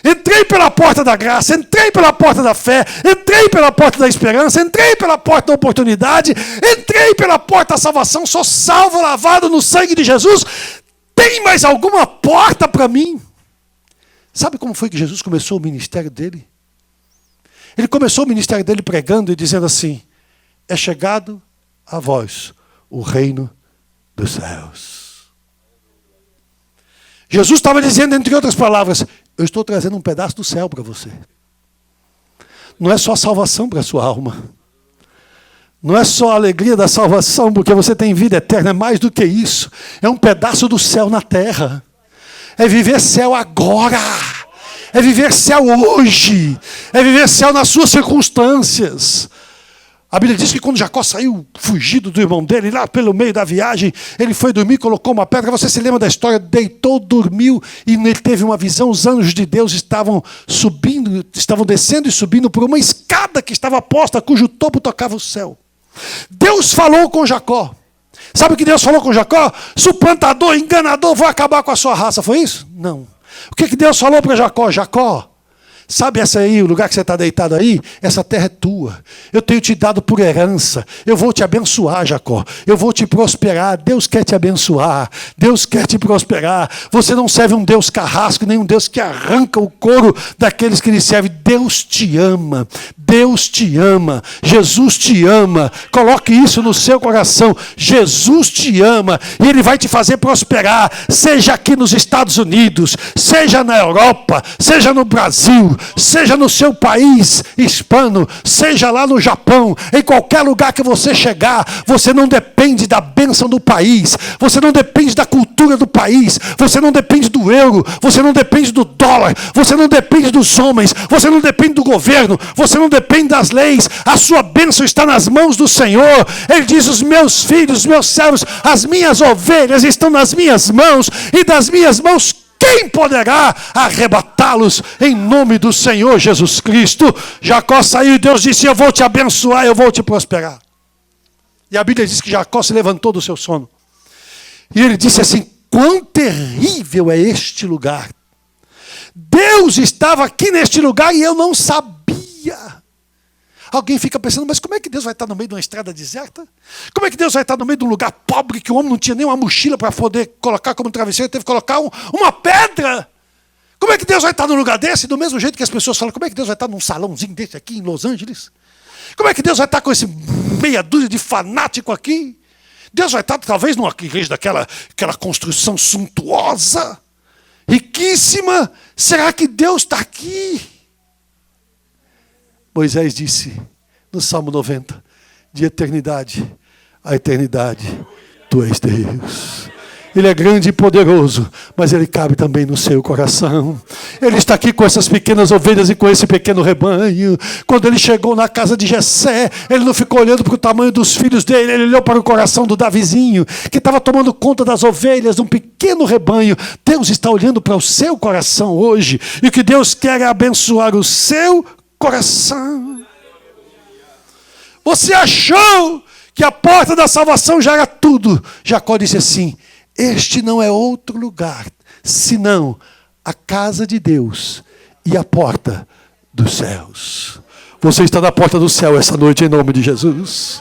Entrei pela porta da graça, entrei pela porta da fé, entrei pela porta da esperança, entrei pela porta da oportunidade, entrei pela porta da salvação, sou salvo, lavado no sangue de Jesus. Tem mais alguma porta para mim? Sabe como foi que Jesus começou o ministério dele? Ele começou o ministério dele pregando e dizendo assim: é chegado a vós o reino dos céus. Jesus estava dizendo, entre outras palavras, eu estou trazendo um pedaço do céu para você. Não é só salvação para a sua alma. Não é só a alegria da salvação, porque você tem vida eterna. É mais do que isso. É um pedaço do céu na terra. É viver céu agora. É viver céu hoje. É viver céu nas suas circunstâncias. A Bíblia diz que quando Jacó saiu fugido do irmão dele, lá pelo meio da viagem, ele foi dormir, colocou uma pedra. Você se lembra da história? Deitou, dormiu e ele teve uma visão. Os anjos de Deus estavam subindo, estavam descendo e subindo por uma escada que estava posta, cujo topo tocava o céu. Deus falou com Jacó. Sabe o que Deus falou com Jacó? Suplantador, enganador, vou acabar com a sua raça. Foi isso? Não. O que Deus falou para Jacó? Jacó, sabe essa aí, o lugar que você está deitado aí? Essa terra é tua. Eu tenho te dado por herança. Eu vou te abençoar, Jacó. Eu vou te prosperar. Deus quer te abençoar. Deus quer te prosperar. Você não serve um Deus carrasco, nem um Deus que arranca o couro daqueles que lhe servem. Deus te ama. Deus te ama. Jesus te ama. Coloque isso no seu coração. Jesus te ama. E Ele vai te fazer prosperar. Seja aqui nos Estados Unidos, seja na Europa, seja no Brasil, seja no seu país hispano, seja lá no Japão, em qualquer lugar que você chegar, você não depende da bênção do país, você não depende da cultura do país, você não depende do euro, você não depende do dólar, você não depende dos homens, você não depende do governo, você não depende das leis. A sua bênção está nas mãos do Senhor. Ele diz: os meus filhos, os meus servos, as minhas ovelhas estão nas minhas mãos, e das minhas mãos quem poderá arrebatá-los em nome do Senhor Jesus Cristo? Jacó saiu e Deus disse: eu vou te abençoar, eu vou te prosperar. E a Bíblia diz que Jacó se levantou do seu sono. E ele disse assim: quão terrível é este lugar. Deus estava aqui neste lugar e eu não sabia. Alguém fica pensando, mas como é que Deus vai estar no meio de uma estrada deserta? Como é que Deus vai estar no meio de um lugar pobre que o homem não tinha nem uma mochila para poder colocar como travesseiro, teve que colocar uma pedra? Como é que Deus vai estar num lugar desse? Do mesmo jeito que as pessoas falam, como é que Deus vai estar num salãozinho desse aqui em Los Angeles? Como é que Deus vai estar com esse meia dúzia de fanático aqui? Deus vai estar talvez numa igreja daquela construção suntuosa, riquíssima. Será que Deus está aqui? Moisés disse no Salmo 90, de eternidade a eternidade, tu és Deus. Ele é grande e poderoso, mas Ele cabe também no seu coração. Ele está aqui com essas pequenas ovelhas e com esse pequeno rebanho. Quando ele chegou na casa de Jessé, ele não ficou olhando para o tamanho dos filhos dele, ele olhou para o coração do Davizinho, que estava tomando conta das ovelhas de um pequeno rebanho. Deus está olhando para o seu coração hoje, e o que Deus quer é abençoar o seu coração. Você achou que a porta da salvação já era tudo. Jacó disse assim: este não é outro lugar, senão a casa de Deus e a porta dos céus. Você está na porta do céu essa noite em nome de Jesus.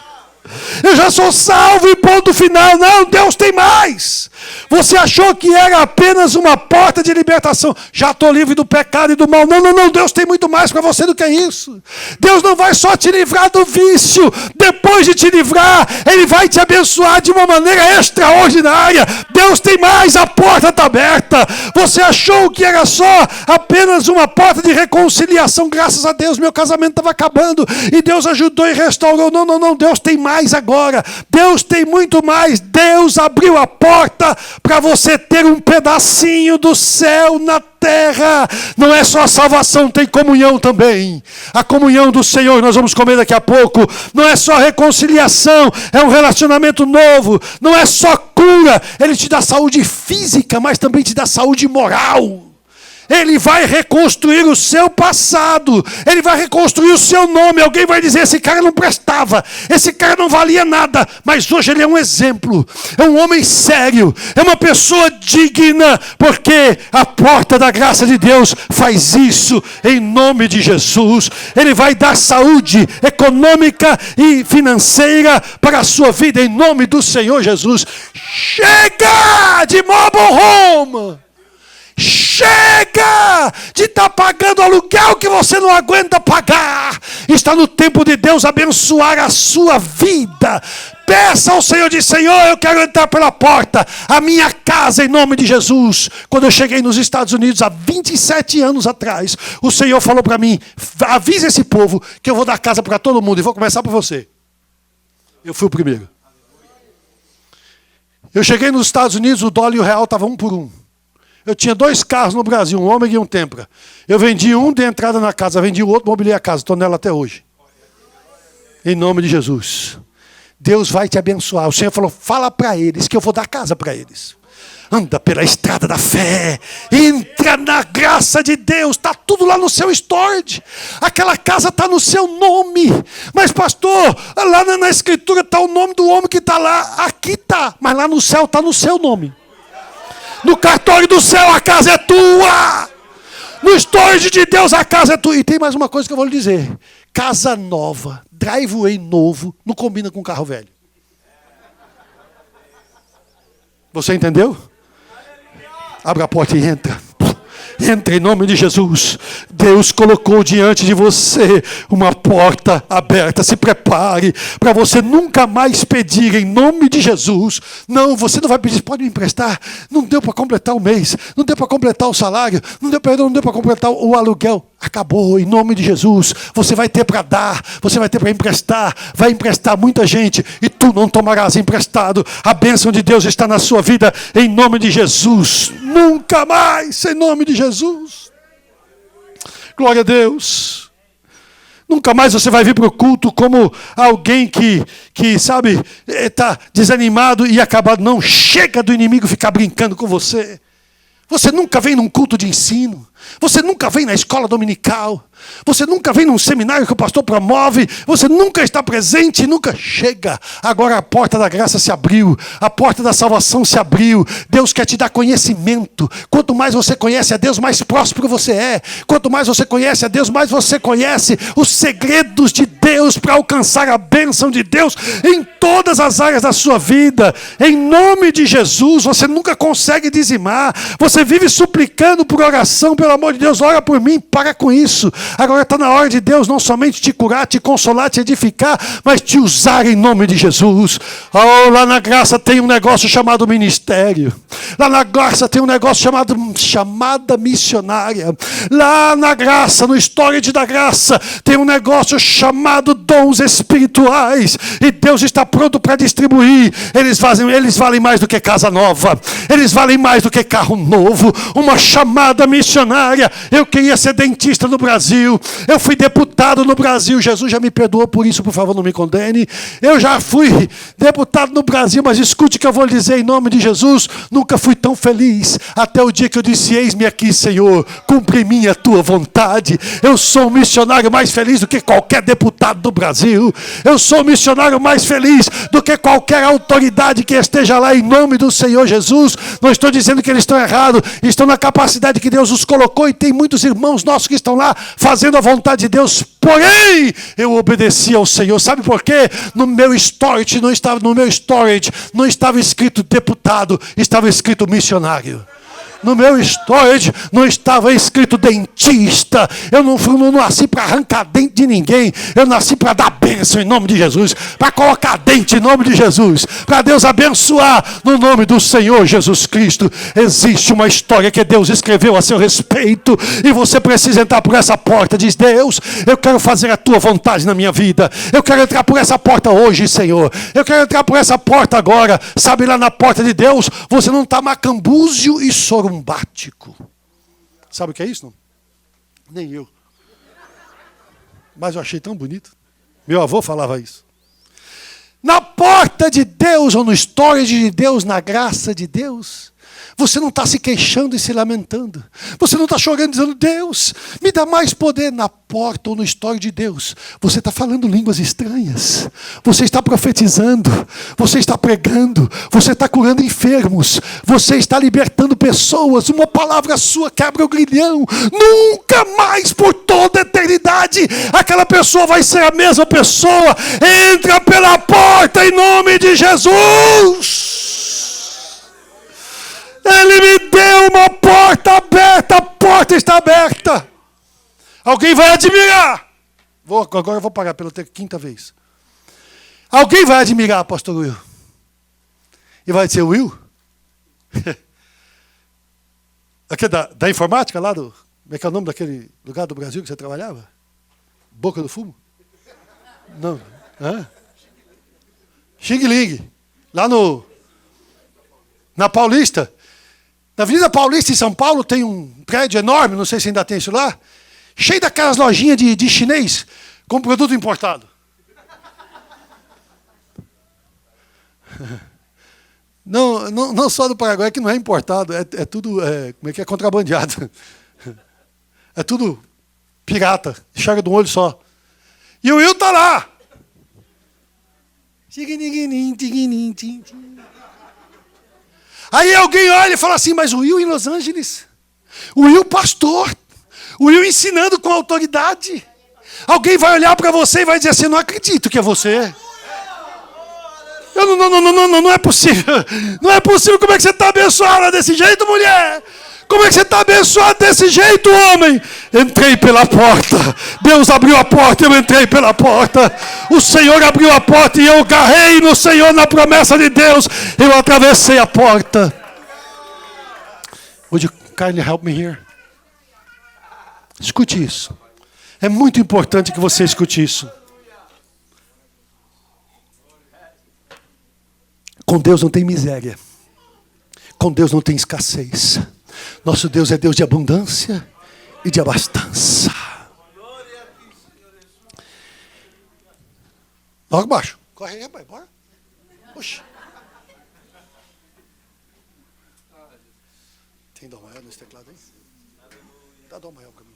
eu já sou salvo e ponto final. Não, Deus tem mais. Você achou que era apenas uma porta de libertação. Já estou livre do pecado e do mal. Não, não, não, Deus tem muito mais para você do que isso. Deus não vai só te livrar do vício. Depois de te livrar, Ele vai te abençoar de uma maneira extraordinária. Deus tem mais, a porta está aberta. Você achou que era só apenas uma porta de reconciliação. Graças a Deus, meu casamento estava acabando e Deus ajudou e restaurou. Não, não, não, Deus tem mais agora. Deus tem muito mais. Deus abriu a porta para você ter um pedacinho do céu na terra. Não é só salvação, tem comunhão também. A comunhão do Senhor, nós vamos comer daqui a pouco. Não é só reconciliação, é um relacionamento novo. Não é só cura, Ele te dá saúde física, mas também te dá saúde moral. Ele vai reconstruir o seu passado. Ele vai reconstruir o seu nome. Alguém vai dizer, esse cara não prestava. Esse cara não valia nada. Mas hoje ele é um exemplo. É um homem sério. É uma pessoa digna. Porque a porta da graça de Deus faz isso em nome de Jesus. Ele vai dar saúde econômica e financeira para a sua vida em nome do Senhor Jesus. Chega de mobile home. Chega de estar pagando aluguel que você não aguenta pagar. Está no tempo de Deus abençoar a sua vida. Peça ao Senhor, diz, Senhor, eu quero entrar pela porta, a minha casa em nome de Jesus. Quando eu cheguei nos Estados Unidos há 27 anos atrás, o Senhor falou para mim, avisa esse povo que eu vou dar casa para todo mundo e vou começar por você. Eu fui o primeiro. Eu cheguei nos Estados Unidos, o dólar e o real estavam 1 por 1. Eu tinha 2 carros no Brasil, um Ômega e um Tempra. Eu vendi um de entrada na casa, vendi o outro, mobilei a casa. Estou nela até hoje. Em nome de Jesus. Deus vai te abençoar. O Senhor falou, fala para eles que eu vou dar casa para eles. Anda pela estrada da fé. Entra na graça de Deus. Está tudo lá no seu storage. Aquela casa está no seu nome. Mas pastor, lá na escritura está o nome do homem que está lá. Aqui está. Mas lá no céu está no seu nome. No cartório do céu a casa é tua. No storage de Deus a casa é tua. E tem mais uma coisa que eu vou lhe dizer. Casa nova, driveway novo, não combina com carro velho. Você entendeu? Abra a porta e entra. Entra em nome de Jesus. Deus colocou diante de você uma porta aberta. Se prepare para você nunca mais pedir em nome de Jesus. Não, você não vai pedir, pode me emprestar. Não deu para completar o mês. Não deu para completar o salário. Não deu para completar o aluguel. Acabou, em nome de Jesus. Você vai ter para dar. Você vai ter para emprestar. Vai emprestar muita gente. E tu não tomarás emprestado. A bênção de Deus está na sua vida em nome de Jesus. Nunca mais, em nome de Jesus. Glória a Deus. Nunca mais você vai vir para o culto como alguém que sabe, está desanimado e acabado. Não, chega do inimigo ficar brincando com você. Você nunca vem num culto de ensino. Você nunca vem na escola dominical. Você nunca vem num seminário que o pastor promove. Você nunca está presente, nunca chega. Agora a porta da graça se abriu. A porta da salvação se abriu. Deus quer te dar conhecimento. Quanto mais você conhece a Deus, mais próspero você é. Quanto mais você conhece a Deus, mais você conhece os segredos de Deus para alcançar a bênção de Deus em todas as áreas da sua vida. Em nome de Jesus, você nunca consegue dizimar. Você vive suplicando por oração, pelo amor de Deus, ora por mim, para com isso. Agora está na hora de Deus não somente te curar, te consolar, te edificar, mas te usar em nome de Jesus. Oh, lá na graça tem um negócio chamado ministério. Lá na graça tem um negócio chamada missionária. Lá na graça, no storage da graça, tem um negócio chamado dons espirituais. E Deus está pronto para distribuir. Eles valem mais do que casa nova. Eles valem mais do que carro novo. Uma chamada missionária. Eu queria ser dentista no Brasil. Eu fui deputado no Brasil. Jesus já me perdoou por isso, por favor, não me condene. Eu já fui deputado no Brasil, mas escute o que eu vou lhe dizer em nome de Jesus. Nunca fui tão feliz até o dia que eu disse, eis-me aqui, Senhor, cumpre minha tua vontade. Eu sou um missionário mais feliz do que qualquer deputado do Brasil. Eu sou um missionário mais feliz do que qualquer autoridade que esteja lá em nome do Senhor Jesus. Não estou dizendo que eles estão errados, estão na capacidade que Deus os colocou, e tem muitos irmãos nossos que estão lá fazendo a vontade de Deus. Porém, eu obedeci ao Senhor. Sabe por quê? No meu storage não estava escrito deputado, estava escrito missionário. No meu storage não estava escrito dentista. Eu não nasci para arrancar dente de ninguém. Eu nasci para dar bênção em nome de Jesus. Para colocar dente em nome de Jesus. Para Deus abençoar no nome do Senhor Jesus Cristo. Existe uma história que Deus escreveu a seu respeito. E você precisa entrar por essa porta. Diz: Deus, eu quero fazer a tua vontade na minha vida. Eu quero entrar por essa porta hoje, Senhor. Eu quero entrar por essa porta agora. Sabe, lá na porta de Deus, você não está macambúzio e sorumbático. Sabe o que é isso? Não? Nem eu. Mas eu achei tão bonito. Meu avô falava isso. Na porta de Deus, ou no storage de Deus, na graça de Deus, você não está se queixando e se lamentando. Você não está chorando dizendo: Deus, me dá mais poder. Na porta ou no storage de Deus, você está falando línguas estranhas. Você está profetizando. Você está pregando. Você está curando enfermos. Você está libertando pessoas. Uma palavra sua quebra o grilhão. Nunca mais, por toda a eternidade, aquela pessoa vai ser a mesma pessoa. Entra pela porta em nome de Jesus. Ele me deu uma porta aberta, a porta está aberta. Alguém vai admirar. Agora eu vou parar pela quinta vez. Alguém vai admirar, pastor Will. E vai dizer: Will? Aqui da informática lá do... Como é que é o nome daquele lugar do Brasil que você trabalhava? Boca do Fumo? Não. Xing Ling. Lá na Paulista. Na Avenida Paulista, em São Paulo, tem um prédio enorme, não sei se ainda tem isso lá, cheio daquelas lojinhas de chinês com produto importado. Não só do Paraguai, que não é importado, é tudo, como é que é, contrabandeado. É tudo pirata, enxerga de um olho só. E o Will está lá. Aí alguém olha e fala assim: mas o Will em Los Angeles, o Will pastor, o Will ensinando com autoridade. Alguém vai olhar para você e vai dizer assim: não acredito que é você. Não é possível. Não é possível. Como é que você está abençoada desse jeito, mulher? Como é que você está abençoado desse jeito, homem? Entrei pela porta. Deus abriu a porta, eu entrei pela porta. O Senhor abriu a porta e eu agarrei no Senhor, na promessa de Deus. Eu atravessei a porta. Would you kindly help me here? Escute isso. É muito importante que você escute isso. Com Deus não tem miséria. Com Deus não tem escassez. Nosso Deus é Deus de abundância e de abastança. Logo baixo. Corre aí, rapaz, bora. Oxi. Tem dó maior nesse teclado aí? Dá dó maior para mim.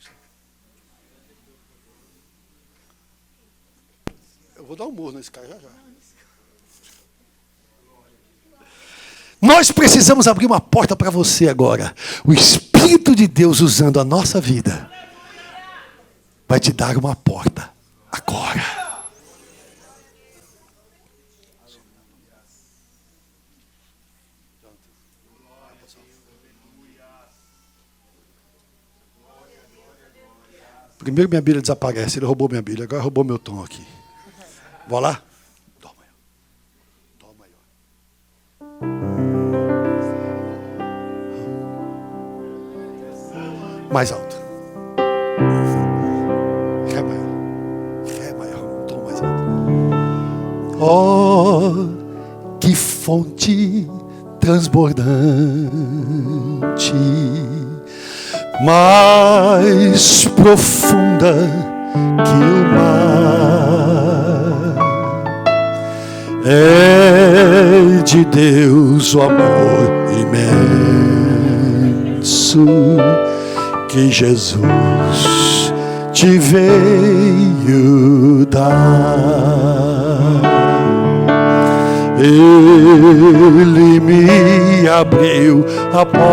Eu vou dar um murro nesse cara já. Nós precisamos abrir uma porta para você agora. O Espírito de Deus, usando a nossa vida, vai te dar uma porta agora. Primeiro minha Bíblia desaparece. Ele roubou minha Bíblia, agora roubou meu tom aqui. Vou lá? Mais alto. Ré maior, um tom mais alto. Oh, que fonte transbordante, mais profunda que o mar. É de Deus o amor imenso que Jesus te veio dar. Ele me abriu a porta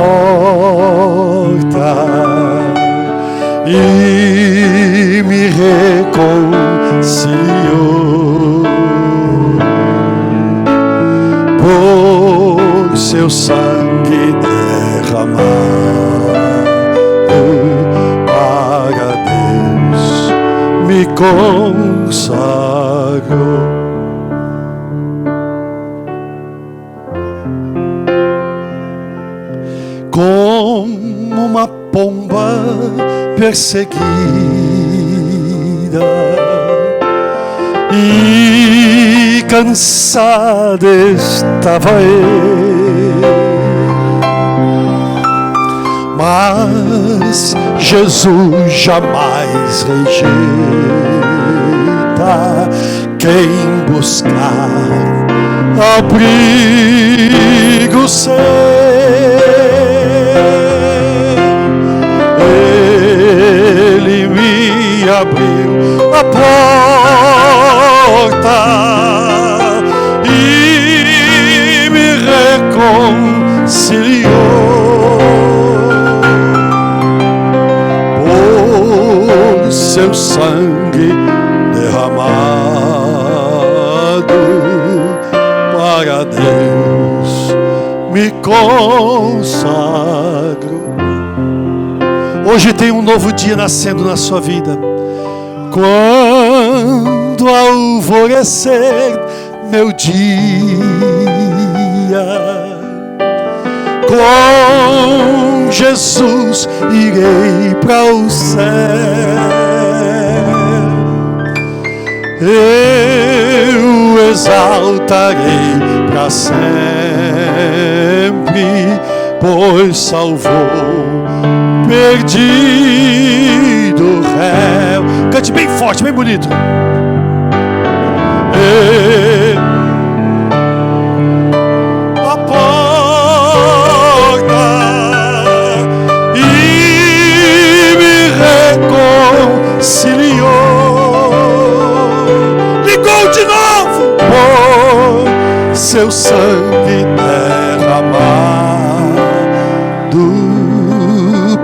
e me reconciliou. Por seu sangue derramado para Deus me consagrou. Como uma pomba perseguida e cansada estava eu, mas Jesus jamais rejeita quem buscar abrigo seu. Ele me abriu a porta e me reconciliou. Por seu sangue derramado para Deus me consagro. Hoje tem um novo dia nascendo na sua vida. Quando alvorecer meu dia, com Jesus irei para o céu. Eu exaltarei para sempre, pois salvou perdido réu. Cante bem forte, bem bonito. A porta e me reconciliou. Ligou de novo por seu sangue derramado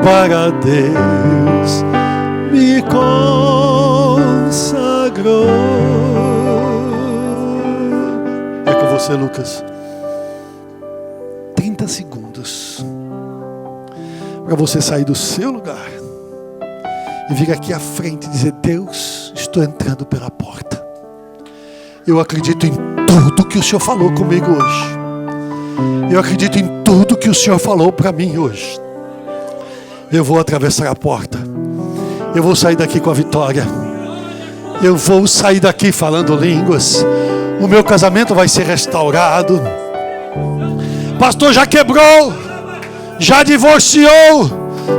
para Deus me consagrou. É com você, Lucas. 30 segundos para você sair do seu lugar e vir aqui à frente e dizer: Deus, estou entrando pela porta. Eu acredito em tudo que o Senhor falou comigo hoje. Eu acredito em tudo que o Senhor falou para mim hoje. Eu vou atravessar a porta. Eu vou sair daqui com a vitória. Eu vou sair daqui falando línguas. O meu casamento vai ser restaurado. Pastor, já quebrou, já divorciou.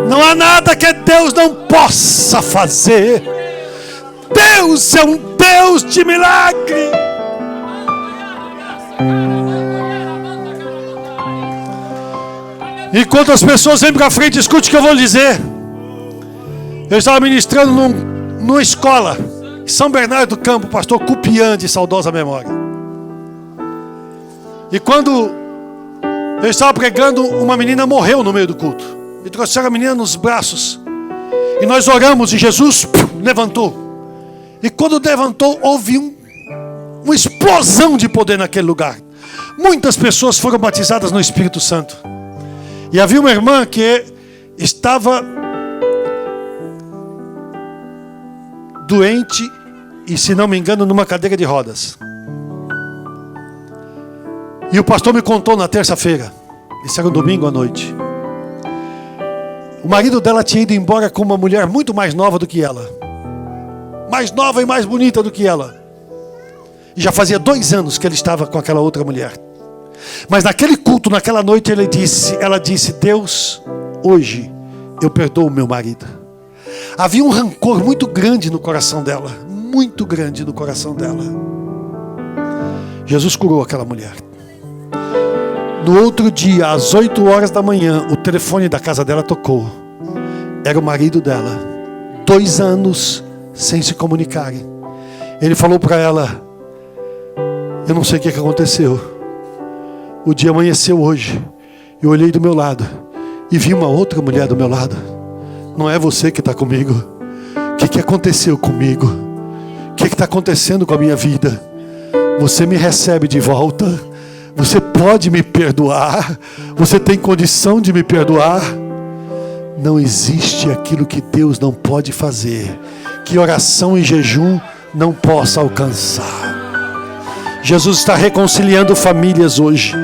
Não há nada que Deus não possa fazer. Deus é um Deus de milagre. Enquanto as pessoas vêm para frente, escute o que eu vou lhe dizer. Eu estava ministrando numa escola em São Bernardo do Campo, pastor Cupian, de saudosa memória. E quando eu estava pregando, uma menina morreu no meio do culto. E trouxeram a menina nos braços. E nós oramos e Jesus levantou. E quando levantou, houve uma explosão de poder naquele lugar. Muitas pessoas foram batizadas no Espírito Santo. E havia uma irmã que estava doente e, se não me engano, numa cadeira de rodas. E o pastor me contou na terça-feira, isso era um domingo à noite. O marido dela tinha ido embora com uma mulher muito mais nova do que ela. Mais nova e mais bonita do que ela. E já fazia 2 anos que ele estava com aquela outra mulher. Mas naquele culto, naquela noite, ela disse: Deus, hoje eu perdoo o meu marido. Havia um rancor muito grande no coração dela. Muito grande no coração dela. Jesus curou aquela mulher. No outro dia, às 8 horas da manhã, o telefone da casa dela tocou. Era o marido dela. 2 anos sem se comunicarem. Ele falou para ela: eu não sei o que aconteceu. O dia amanheceu hoje Eu olhei do meu lado e vi uma outra mulher do meu lado. Não é você que está comigo. O que aconteceu comigo? O que está acontecendo com a minha vida? Você me recebe de volta? Você pode me perdoar? Você tem condição de me perdoar? Não existe aquilo que Deus não pode fazer, que oração e jejum não possa alcançar. Jesus está reconciliando famílias hoje.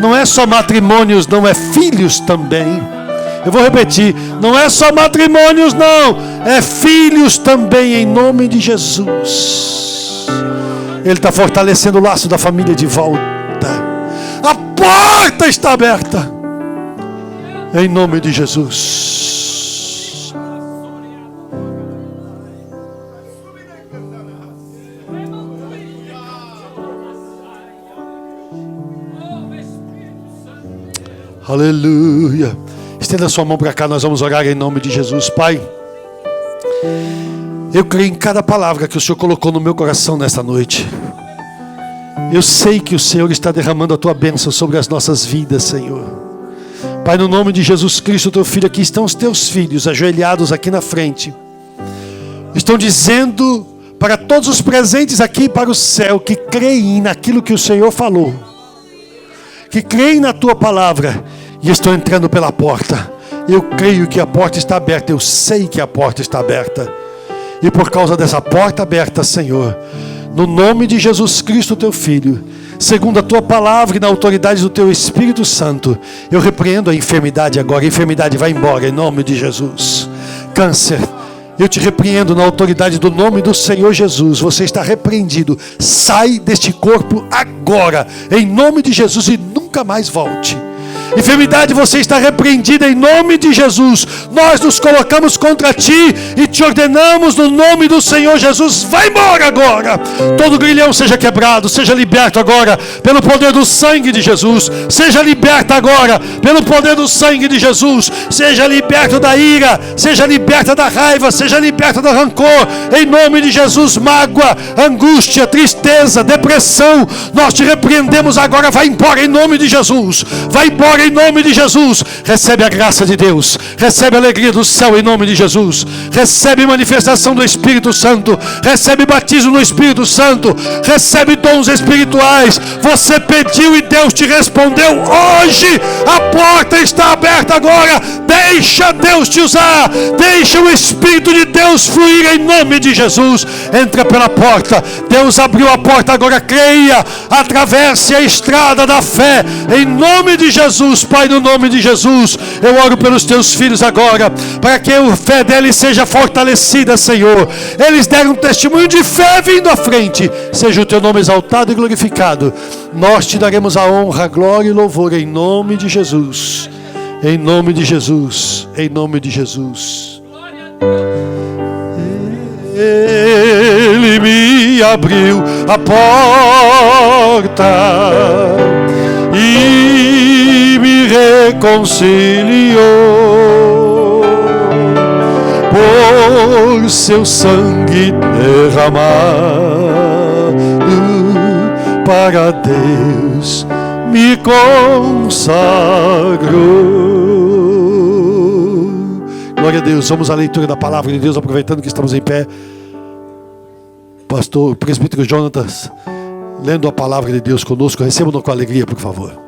Não é só matrimônios, não, é filhos também. Eu vou repetir, não é só matrimônios, não, é filhos também, em nome de Jesus. Ele está fortalecendo o laço da família de volta. A porta está aberta, em nome de Jesus. Aleluia. Estenda sua mão para cá, nós vamos orar em nome de Jesus. Pai, eu creio em cada palavra que o Senhor colocou no meu coração nesta noite. Eu sei que o Senhor está derramando a tua bênção sobre as nossas vidas, Senhor. Pai, no nome de Jesus Cristo, teu Filho, aqui estão os teus filhos ajoelhados aqui na frente. Estão dizendo para todos os presentes aqui para o céu que creem naquilo que o Senhor falou, que creem na tua palavra e estão entrando pela porta. Eu creio que a porta está aberta, eu sei que a porta está aberta. E por causa dessa porta aberta, Senhor, no nome de Jesus Cristo, teu Filho, segundo a tua palavra e na autoridade do teu Espírito Santo, eu repreendo a enfermidade agora. A enfermidade vai embora em nome de Jesus. Câncer, eu te repreendo na autoridade do nome do Senhor Jesus. Você está repreendido. Sai deste corpo agora, em nome de Jesus, e nunca mais volte. Enfermidade, você está repreendida em nome de Jesus. Nós nos colocamos contra ti e te ordenamos no nome do Senhor Jesus. Vai embora agora. Todo grilhão seja quebrado, seja liberto agora pelo poder do sangue de Jesus. Seja liberto agora pelo poder do sangue de Jesus. Seja liberto da ira, seja liberta da raiva, seja liberta do rancor. Em nome de Jesus, mágoa, angústia, tristeza, depressão, nós te repreendemos agora. Vai embora em nome de Jesus. Vai embora em nome de Jesus. Recebe a graça de Deus, recebe a alegria do céu em nome de Jesus, recebe manifestação do Espírito Santo, recebe batismo no Espírito Santo, recebe dons espirituais. Você pediu e Deus te respondeu hoje. A porta está aberta agora. Deixa Deus te usar, deixa o Espírito de Deus fluir em nome de Jesus. Entra pela porta, Deus abriu a porta agora. Creia, atravesse a estrada da fé em nome de Jesus. Pai, no nome de Jesus, eu oro pelos teus filhos agora, para que a fé deles seja fortalecida, Senhor. Eles deram um testemunho de fé vindo à frente. Seja o teu nome exaltado e glorificado. Nós te daremos a honra, a glória e louvor em nome de Jesus. Em nome de Jesus. Em nome de Jesus. Ele me abriu a porta e me reconciliou por seu sangue derramado para Deus me consagrou. Glória a Deus. Vamos à leitura da palavra de Deus, aproveitando que estamos em pé. Pastor, presbítero Jonatas, lendo a palavra de Deus conosco. Receba-nos com alegria, por favor.